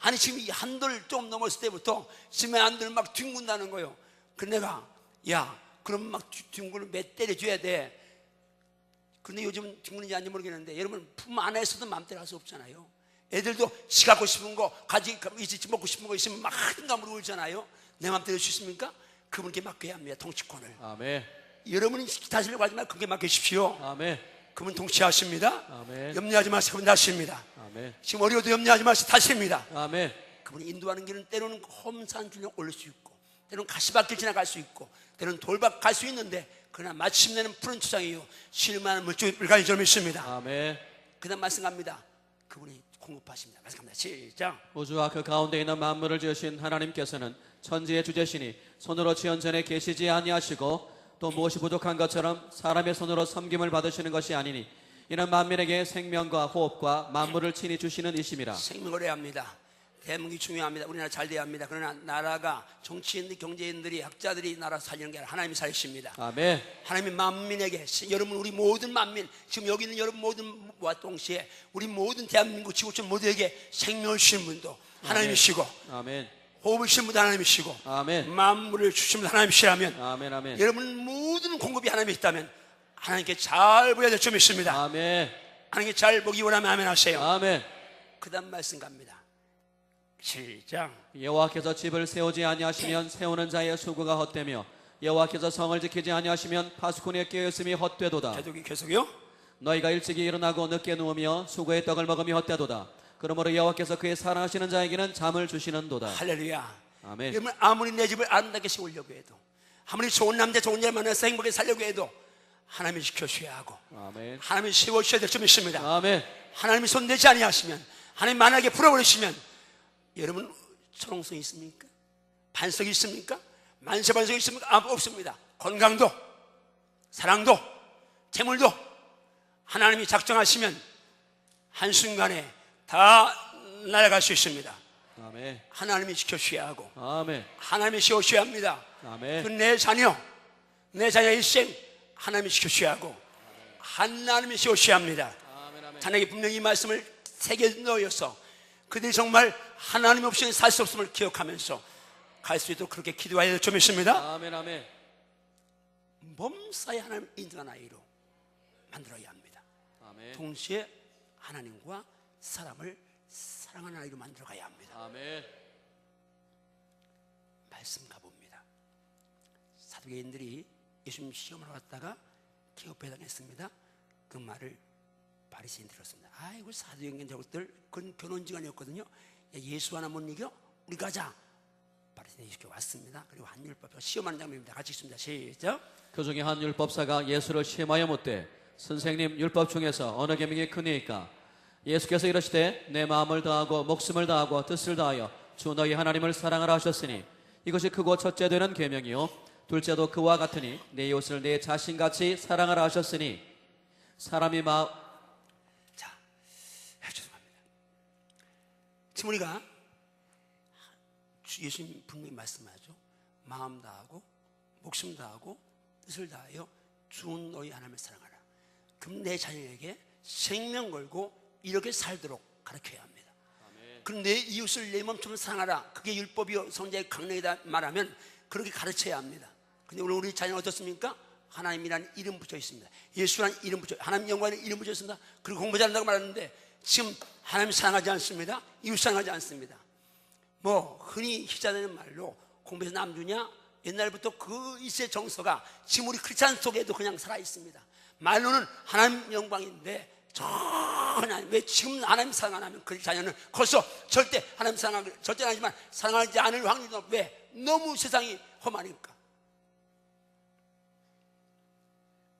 아니 지금 이 한 돌 좀 넘었을 때부터 지 맘에 안 들면 막 뒹군다는 거예요. 그래서 내가 야 그럼 막 뒹굴을 몇 때려줘야 돼. 그런데 요즘은 뒹구는지 아닌지 모르겠는데 여러분 품 안에서도 마음대로 할 수 없잖아요. 애들도 지 갖고 싶은 거 가지 먹고 싶은 거 있으면 막 하든가물어 울잖아요. 내 마음대로 할 수 있습니까? 그분께 맡겨야 합니다. 통치권을. 아멘. 여러분이 다스리려고 하지 말고 그게 맡기십시오. 아멘. 그분 통치하십니다. 아멘. 염려하지 마시고 그분 다스립니다. 아멘. 지금 어려워도 염려하지 마시고 다스립니다. 아멘. 그분이 인도하는 길은 때로는 험산 줄령 올릴 수 있고, 때로는 가시밭길 지나갈 수 있고, 때로는 돌밭 갈 수 있는데, 그러나 마침내는 푸른 초장이요 실만한 물줄기 불가리 줄 믿습니다. 아멘. 그다음 말씀 갑니다. 그분이 공급하십니다. 말씀 갑니다. 시작. 우주와 그 가운데 있는 만물을 지으신 하나님께서는 천지의 주제시니 손으로 지은 전에 계시지 아니하시고 또 무엇이 부족한 것처럼 사람의 손으로 섬김을 받으시는 것이 아니니 이는 만민에게 생명과 호흡과 만물을 친히 주시는 이심이라. 생명을 해야 합니다. 대목이 중요합니다. 우리나라 잘 돼야 합니다. 그러나 나라가 정치인들, 경제인들이, 학자들이 나라 살리는 게 아니라 하나님이 살리십니다. 아멘. 하나님이 만민에게, 여러분 우리 모든 만민, 지금 여기 있는 여러분 모든과 동시에 우리 모든 대한민국 지구촌 모두에게 생명을 주시는 분도 하나님이시고, 아멘. 호흡을 주시는 분도 하나님이시고, 아멘. 만물을 주시는 분도 하나님이시라면, 아멘. 아멘. 여러분 모든 공급이 하나님이 있다면 하나님께 잘 보여야 될 점이 있습니다. 아멘. 하나님께 잘 보기 원하면 아멘 하세요. 아멘. 그 다음 말씀 갑니다. 시작. 여호와께서 집을 세우지 아니하시면 세우는 자의 수고가 헛되며 여호와께서 성을 지키지 아니하시면 파수꾼의 깨어있음이 헛되도다. 계속요. 너희가 일찍이 일어나고 늦게 누우며 수고의 떡을 먹음이 헛되도다. 그러므로 여호와께서 그의 사랑하시는 자에게는 잠을 주시는도다. 할렐루야. 아멘. 여러분 아무리 내 집을 아름답게 세우려고 해도, 아무리 좋은 남자 좋은 여자 만나서 행복하게 살려고 해도 하나님이 지켜주셔야 하고, 아멘. 하나님이 세워주셔야 될 점이 있습니다. 아멘. 하나님이 손대지 아니하시면, 하나님 만약에 풀어버리시면 여러분 초롱성이 있습니까? 반석이 있습니까? 만세반석이 있습니까? 없습니다. 건강도, 사랑도, 재물도 하나님이 작정하시면 한순간에 다 날아갈 수 있습니다. 아멘. 하나님이 지켜주셔야 하고, 아멘. 하나님이 세워주셔야 합니다. 아멘. 그 내 자녀, 내 자녀의 일생 하나님이 지켜주셔야 하고, 하나님이 세워주셔야 합니다. 자네에게 분명히 이 말씀을 새겨 넣어서 그들이 정말 하나님 없이는 살 수 없음을 기억하면서 갈 수 있도록 그렇게 기도해야 될 점이 있습니다. 아멘. 아멘. 범사에 하나님 인정한 아이로 만들어야 합니다. 아멘. 동시에 하나님과 사람을 사랑하는 아이로 만들어가야 합니다. 아멘. 말씀 가봅니다. 사두개인들이 예수님 시험을 왔다가 기업배당했습니다. 그 말을 바리새인 들었습니다. 아이고 사두개인 저것들 그건 견혼지간이었거든요. 예수 하나 못 이겨? 우리 가자. 바리새인이 이렇게 왔습니다. 그리고 한 율법사가 시험하는 장면입니다. 같이 읽습니다. 시작. 그 중에 한 율법사가 예수를 시험하여 묻되 선생님 율법 중에서 어느 계명이 크니까? 예수께서 이르시되 내 마음을 다하고 목숨을 다하고 뜻을 다하여 주 너희 하나님을 사랑하라 하셨으니 이것이 크고 첫째 되는 계명이요 둘째도 그와 같으니 내 이웃을 내 자신같이 사랑하라 하셨으니 사람이 자, 죄송합니다. 지금 우리가 예수님 분명히 말씀하죠. 마음 다하고 목숨 다하고 뜻을 다하여 주 너희 하나님을 사랑하라. 그럼 내 자녀에게 생명 걸고 이렇게 살도록 가르쳐야 합니다. 그럼 내 이웃을 내 몸처럼 사랑하라. 그게 율법이요 성자의 강령이다 말하면 그렇게 가르쳐야 합니다. 근데 오늘 우리 자녀는 어떻습니까? 하나님이라는 이름 붙여 있습니다. 예수라는 이름 붙여, 하나님 영광이라는 이름 붙여 있습니다. 그리고 공부 잘한다고 말하는데 지금 하나님 사랑하지 않습니다. 이웃 사랑하지 않습니다. 뭐 흔히 희자되는 말로 공부해서 남 주냐? 옛날부터 그 이세 정서가 지금 우리 크리스찬 속에도 그냥 살아 있습니다. 말로는 하나님 영광인데 전혀 왜 지금 하나님 사랑 안 하면 그 자녀는 벌써 절대 하나님 사랑하기 절대는 아니지만 사랑하지 않을 확률이 높. 왜? 너무 세상이 험하니까.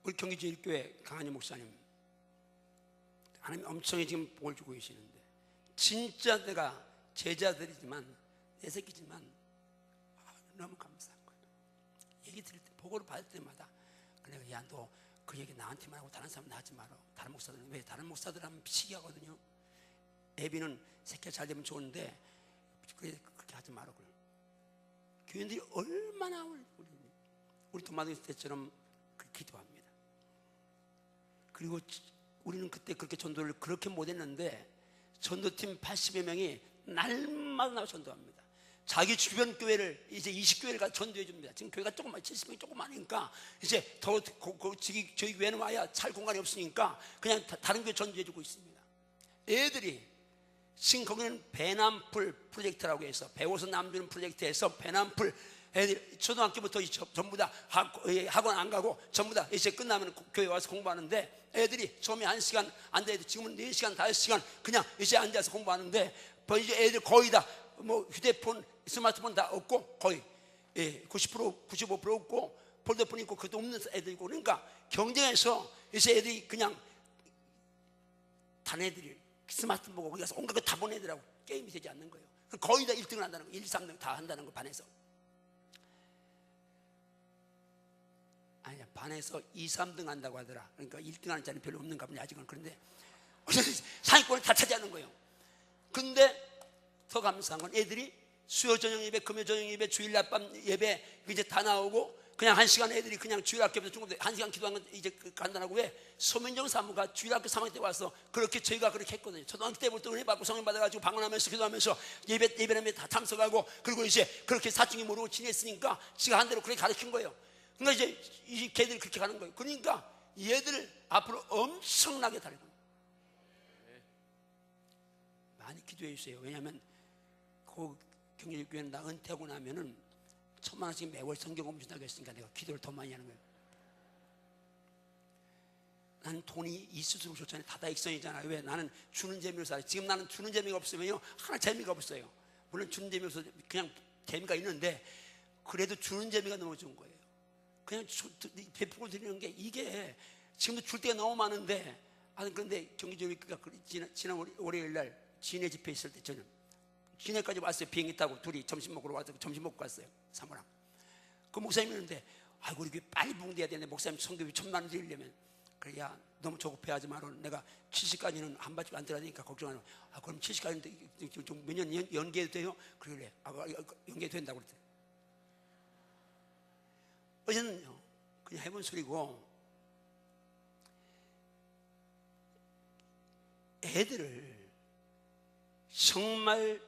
우리 경기제일교회 강한희 목사님 하나님 엄청 지금 복을 주고 계시는데 진짜 내가 제자들이지만 내 새끼지만 너무 감사한 거예요. 얘기 들을 때 보고를 받을 때마다 내가 야 너 그 얘기 나한테만 하고 다른 사람한테 하지 마라. 다른 목사들은 왜? 다른 목사들 하면 비치게 하거든요. 애비는 새끼가 잘 되면 좋은데 그렇게 하지 마라. 교인들이 얼마나 우리 도마도 때처럼 기도합니다. 그리고 우리는 그때 그렇게 전도를 그렇게 못했는데 전도팀 80여 명이 날마다 나와 전도합니다. 자기 주변 교회를 이제 20교회를 가서 전도해 줍니다. 지금 교회가 조금만 70명이 조그마하니까 이제 더 저희 교회는 와야 살 공간이 없으니까 그냥 다른 교회 전도해 주고 있습니다. 애들이 지금 거기는 배남풀 프로젝트라고 해서 배워서 남주는 프로젝트에서 배남풀 애들 초등학교부터 전부 다 학원 안 가고 전부 다 이제 끝나면 교회 와서 공부하는데 애들이 처음에 1시간 안 돼도 지금은 4시간 5시간 그냥 이제 앉아서 공부하는데 이제 애들 거의 다 뭐 휴대폰, 스마트폰 다 없고 거의 90% 95% 없고 폴더폰 있고 그것도 없는 애들 있고 그러니까 경쟁에서 이제 애들이 그냥 단 애들이 스마트폰 보고 거기 가서 온갖 거 다 보는 애들하고 게임이 되지 않는 거예요. 거의 다 1등을 한다는 거, 1, 2, 3등 다 한다는 거 반에서. 아니야, 반에서 2, 3등 한다고 하더라. 그러니까 1등 하는 자는 별로 없는가 보네 아직은. 그런데 상위권을 다 차지하는 거예요. 근데 더 감사한 건 애들이 수요 저녁 예배, 금요 저녁 예배, 주일 낮밤 예배 이제 다 나오고 그냥 1시간 애들이 그냥 주일 학교에서 중국대 1시간 기도하는 건 이제 간단하고 왜 소민정 사무가 주일 학교 3학년 때 와서 그렇게 저희가 그렇게 했거든요. 초등학교 때부터 은혜 받고 성령 받아가지고 방언하면서 기도하면서 예배에 다 참석하고 그리고 이제 그렇게 사증이 모르고 지냈으니까 지가 한 대로 그렇게 가르친 거예요. 그러니까 이제 이 걔들이 그렇게 가는 거예요. 그러니까 얘들 앞으로 엄청나게 달고 많이 기도해 주세요. 왜냐하면 그 경제교회는 나 은퇴하고 나면은 1,000만 원씩 매월 성경 공부한다고 했으니까 내가 기도를 더 많이 하는 거예요. 나는 돈이 있을수록 좋잖아요. 다다익선이잖아요. 왜? 나는 주는 재미로 살아요. 지금 나는 주는 재미가 없으면요 하나 재미가 없어요. 물론 주는 재미가 없어서 그냥 재미가 있는데 그래도 주는 재미가 너무 좋은 거예요. 그냥 베푸고 드리는 게 이게 지금도 줄 때가 너무 많은데 그런데 경기지회가 지난 월요일 날 진해 집회 있을 때 저는 진해까지 왔어요. 비행기 타고 둘이 점심 먹으러 와서 점심 먹고 갔어요. 사모랑. 그 목사님이 있는데 아이고 우리 빨리 붕대야 되는데 목사님 성교비 1,000만 원 드리려면 그래 야 너무 조급해하지 마라. 내가 70까지는 한 바퀴 안 들어가니까 걱정하는 그럼 70까지는 좀 몇 년 연계해도 돼요? 그래 연계해도 된다고 그랬대. 어제는요 그냥 해본 소리고 애들을 정말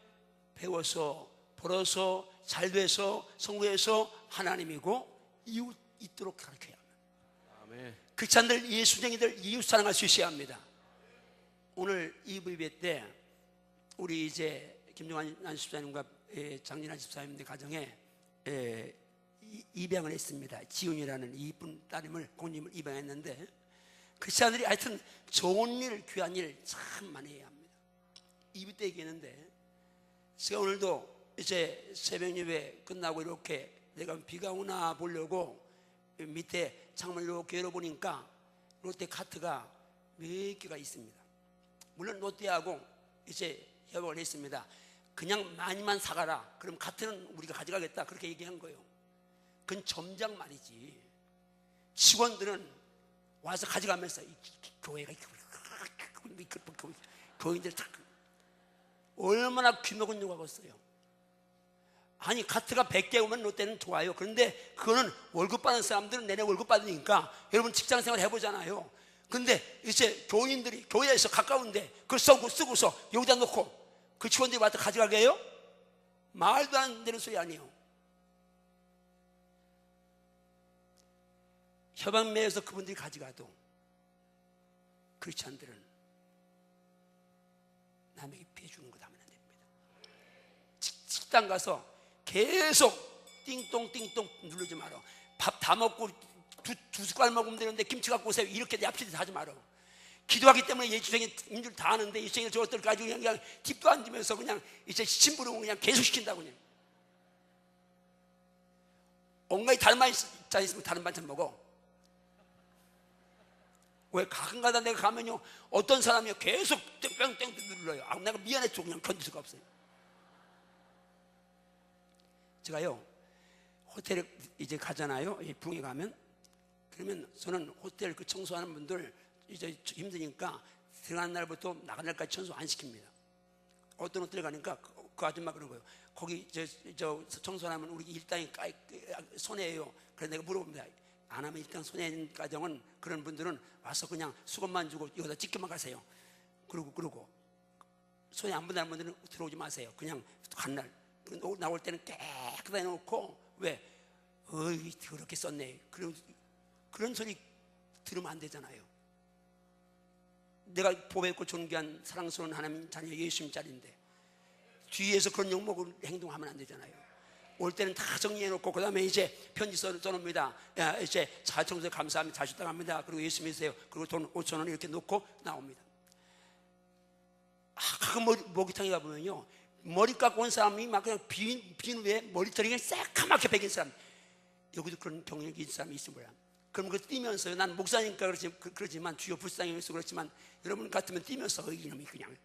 배워서 벌어서 잘 돼서 성공해서 하나님이고 이웃 있도록 가르쳐야 합니다. 아멘. 크리스찬들, 예수쟁이들 이웃 사랑할 수 있어야 합니다. 오늘 EV배 때 우리 이제 김종환 집사님과 장진환 집사님 가정에 입양을 했습니다. 지훈이라는 이쁜 따님을 공님을 입양했는데 크리스찬들이 하여튼 좋은 일, 귀한 일 참 많이 해야 합니다. EV배 때 얘기했는데 제가 오늘도 이제 새벽 예배 끝나고 이렇게 내가 비가 오나 보려고 밑에 창문을 이렇게 열어보니까 롯데 카트가 몇 개가 있습니다. 물론 롯데하고 이제 협약을 했습니다. 그냥 많이만 사가라. 그럼 카트는 우리가 가져가겠다. 그렇게 얘기한 거예요. 그건 점장 말이지. 직원들은 와서 가져가면서 교회가 교인들 다 얼마나 귀먹은 요구하고 있어요. 아니 카트가 100개 오면 롯데는 좋아요. 그런데 그거는 월급 받는 사람들은 내내 월급 받으니까 여러분 직장생활 해보잖아요. 근데 이제 교인들이 교회에서 가까운데 그걸 쓰고서 여기다 놓고 그 직원들이 와서 가져가게 해요? 말도 안 되는 소리 아니에요. 협약매에서 그분들이 가져가도 크리스찬들은 남에게 피해 주는 거 하면 안 됩니다. 식당 가서 계속 띵똥띵똥 누르지 마라. 밥 다 먹고 두 숟갈 먹으면 되는데 김치 갖고 오세요. 이렇게 얍시드 하지 마라. 기도하기 때문에 예수생이 인줄 다 아는데 예수생이 저것들 가지고 그냥 팁도 안 주면서 그냥 이제 심부름을 그냥 계속 시킨다고 그냥. 온갖 다른 반찬 있으면 다른 반찬 먹어. 왜 가끔가다 내가 가면요 어떤 사람이 계속 땡땡 눌러요. 내가 미안해서 그냥 견딜 수가 없어요. 제가요 호텔에 이제 가잖아요. 붕에 가면 그러면 저는 호텔 그 청소하는 분들 이제 힘드니까 들어가는 날부터 나가는 날까지 청소 안 시킵니다. 어떤 호텔에 가니까 그 아줌마 그런 거예요. 거기 저 청소하면 우리 일당이 손해예요. 그래서 내가 물어봅니다. 안 하면 일단 손해인 가정은 그런 분들은 와서 그냥 수건만 주고 여기다 찍기만 가세요. 그러고 손해 안 본다는 분들은 들어오지 마세요. 그냥 간 날 나올 때는 깨끗하게 놓고 왜 어이 그렇게 썼네. 그런 소리 들으면 안 되잖아요. 내가 보배고 존귀한 사랑스러운 하나님 자녀 예수님 자리인데 뒤에서 그런 욕먹을 행동하면 안 되잖아요. 올 때는 다 정리해놓고 그 다음에 이제 편지 써놓습니다. 이제 잘 청소해 감사합니다. 잘 쉬다 갑니다. 그리고 예수 믿으세요. 그리고 돈 5,000원 이렇게 놓고 나옵니다. 그 목욕탕에 가보면요 머리 깎고 온 사람이 막 그냥 빈 후에 머리털이 그냥 새까맣게 베긴 사람, 여기도 그런 경력이 있는 사람이 있을 거야. 그럼 그 뛰면서, 난 목사니까 그러지만 주여 불쌍히 여기서 그렇지만 여러분 같으면 뛰면서 이놈이 그냥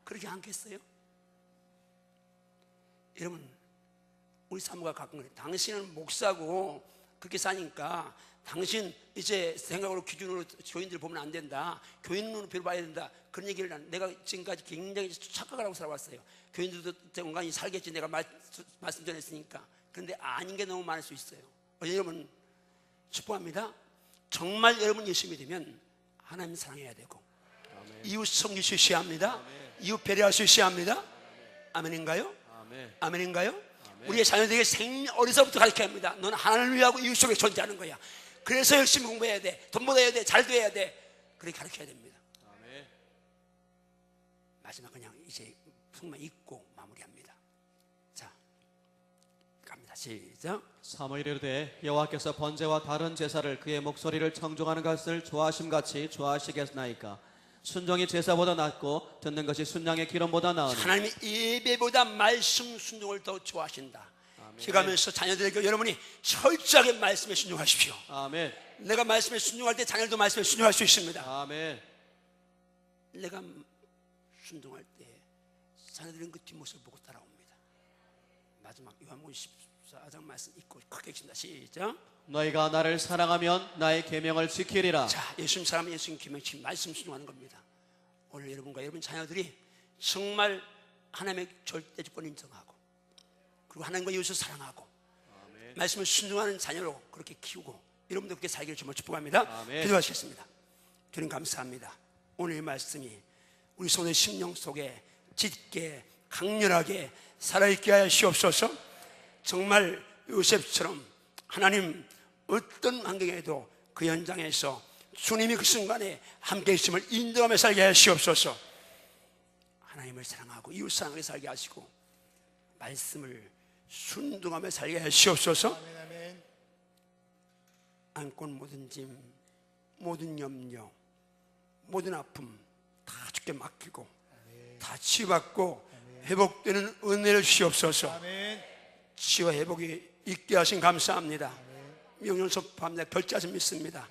그러지 않겠어요? 여러분, 우리 사모가 가끔 그래. 당신은 목사고 그렇게 사니까 당신 이제 생각으로 기준으로 교인들 보면 안 된다, 교인으로 별로 봐야 된다, 그런 얘기를 내가 지금까지 굉장히 착각을 하고 살아왔어요. 교인들도 온간히 살겠지, 내가 말씀 전했으니까. 그런데 아닌 게 너무 많을 수 있어요. 여러분 축복합니다. 정말 여러분 예수님이 되면 하나님 사랑해야 되고, 이웃 섬길 수 있어야 합니다. 이웃 배려할 수 있어야 합니다. 아멘인가요? 아멘인가요? 우리의 자녀들에게 어려서부터 가르쳐야 합니다. 너는 하나님을 위하고 이웃 속에 존재하는 거야. 그래서 열심히 공부해야 돼, 돈 벌어야 돼, 잘 돼야 돼. 그렇게 가르쳐야 됩니다. 마지막 그냥 이제 속만 잊고 마무리합니다. 자, 갑니다. 시작. 사무엘이 이르되 여호와께서 번제와 다른 제사를 그의 목소리를 청종하는 것을 좋아하심같이 좋아하시겠나이까. 순종이 제사보다 낫고 듣는 것이 순양의 기름보다 나으니. 하나님이 예배보다 말씀 순종을 더 좋아하신다. 해가면서 자녀들에게 여러분이 철저하게 말씀에 순종하십시오. 아멘. 내가 말씀에 순종할 때 자녀들도 말씀에 순종할 수 있습니다. 아멘. 내가 순종할 때 자녀들은 그 뒷모습을 보고 따라옵니다. 마지막 요한복음 14장 말씀 읽고 크게 읽습니다. 시작. 너희가 나를 사랑하면 나의 계명을 지키리라. 자, 예수님 사람, 예수님 계명 말씀 순종하는 겁니다. 오늘 여러분과 여러분 자녀들이 정말 하나님의 절대 주권 인정하고, 그리고 하나님과 이웃을 사랑하고, 말씀을 순종하는 자녀로 그렇게 키우고, 여러분도 그렇게 살기를 정말 축복합니다. 기도하시겠습니다. 주님 감사합니다. 오늘 이 말씀이 우리 손의 심령 속에 짙게 강렬하게 살아있게 하시옵소서. 정말 요셉처럼 하나님 어떤 환경에도 그 현장에서 주님이 그 순간에 함께 있음을 인정하며 살게 하시옵소서. 하나님을 사랑하고 이웃 사랑하게 살게 하시고 말씀을 순종하며 살게 하시옵소서. 안고 모든 짐, 모든 염려, 모든 아픔 다 주께 맡기고 다 치유받고 회복되는 은혜를 주시옵소서. 치유와 회복이 있게 하신 감사합니다. 명령 선포합니다. 결자심 믿습니다.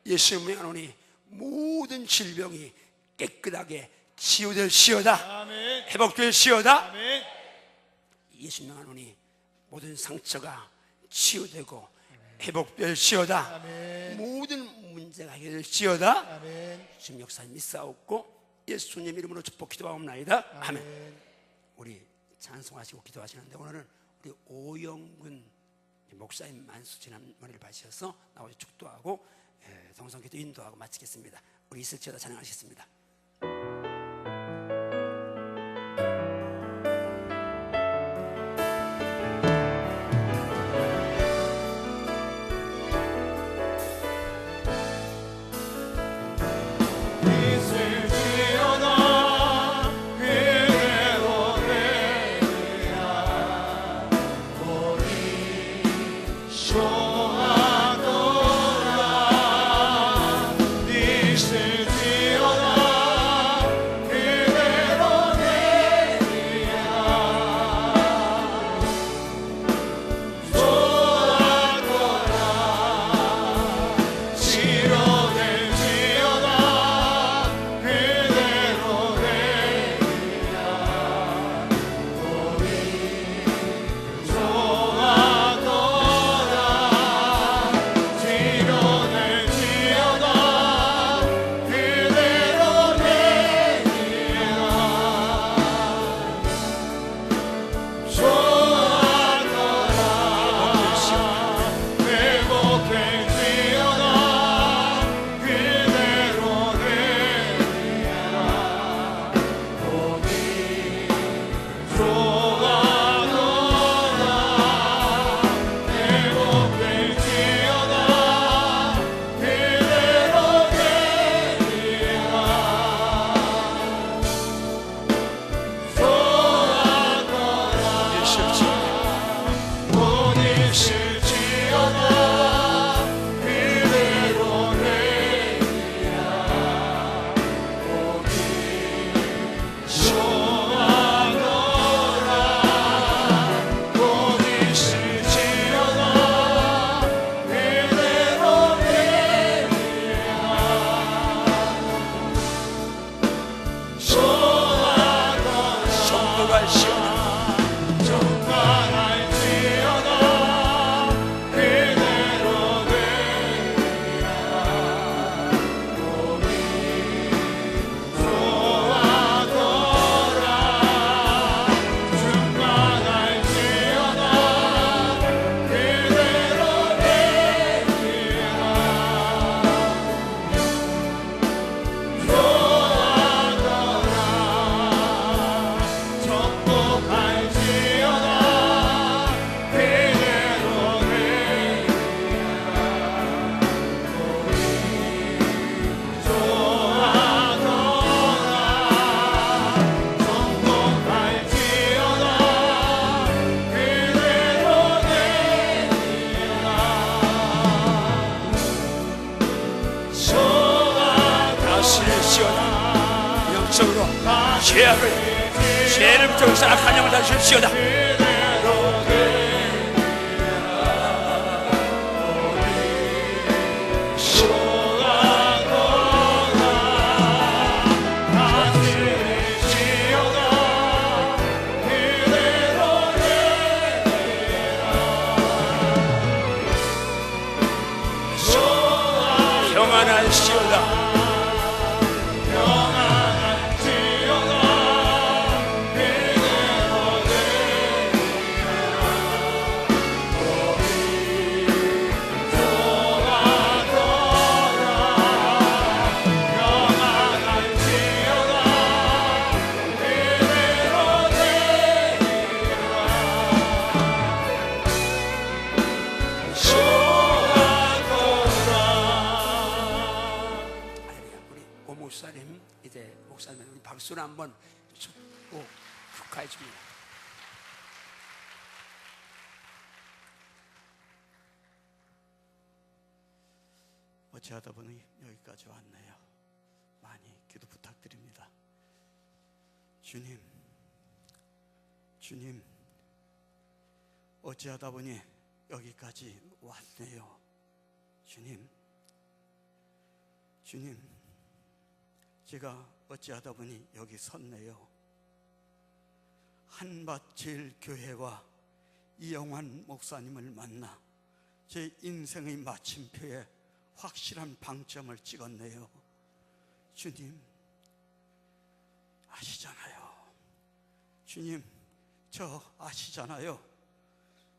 예수님의 하노니 모든 질병이 깨끗하게 치유될 시어다. 회복될 시어다. 예수님 하노니 모든 상처가 치유되고 회복될 시어다. 모든 문제가 해결될 시어다. 주님 역사님 믿사옵고 예수님 이름으로 축복 기도하옵나이다. 아멘. 우리 찬송하시고 기도하시는데 오늘은 우리 오영근 목사님 만수 지난번을 받으셔서 나와서 축도하고 동성기도 인도하고 마치겠습니다. 우리 있을지어다 찬양하시겠습니다. 있을지어다 죄를 붙들고 살아 간영을 다 주십시오다. 평안하시오다. 목사님, 이제 목사님 우리 박수를 한번 쳤고 축하해 줍니다. 어찌하다 보니 여기까지 왔네요. 많이 기도 부탁드립니다. 주님, 어찌하다 보니 여기까지 왔네요. 주님, 제가 어찌하다 보니 여기 섰네요. 한밭제일교회와 이영환 목사님을 만나 제 인생의 마침표에 확실한 방점을 찍었네요. 주님, 아시잖아요. 주님, 저 아시잖아요.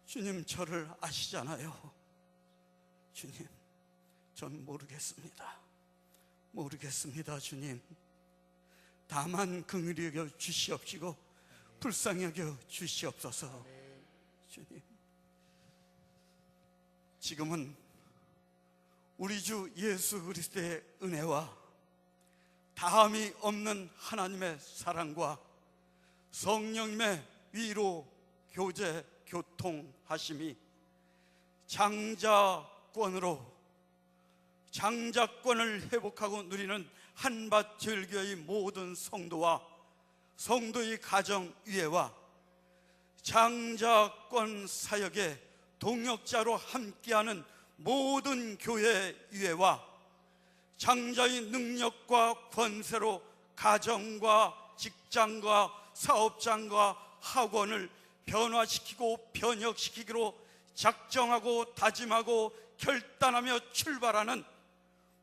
주님, 저를 아시잖아요. 주님, 전 모르겠습니다. 주님. 다만 긍휼히 여겨 주시옵시고 불쌍히 여겨 주시옵소서. 주님, 지금은 우리 주 예수 그리스도의 은혜와 다함이 없는 하나님의 사랑과 성령님의 위로, 교제, 교통하심이 장자권을 회복하고 누리는 한밭제일교회의 모든 성도와 성도의 가정 위에와 장자권 사역의 동역자로 함께하는 모든 교회 위에와 장자의 능력과 권세로 가정과 직장과 사업장과 학원을 변화시키고 변혁시키기로 작정하고 다짐하고 결단하며 출발하는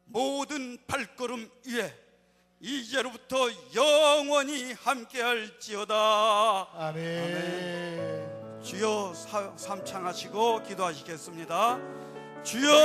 모든 발걸음 위에 이제로부터 영원히 함께할지어다. 아멘. 주여 삼창하시고 기도하시겠습니다. 주여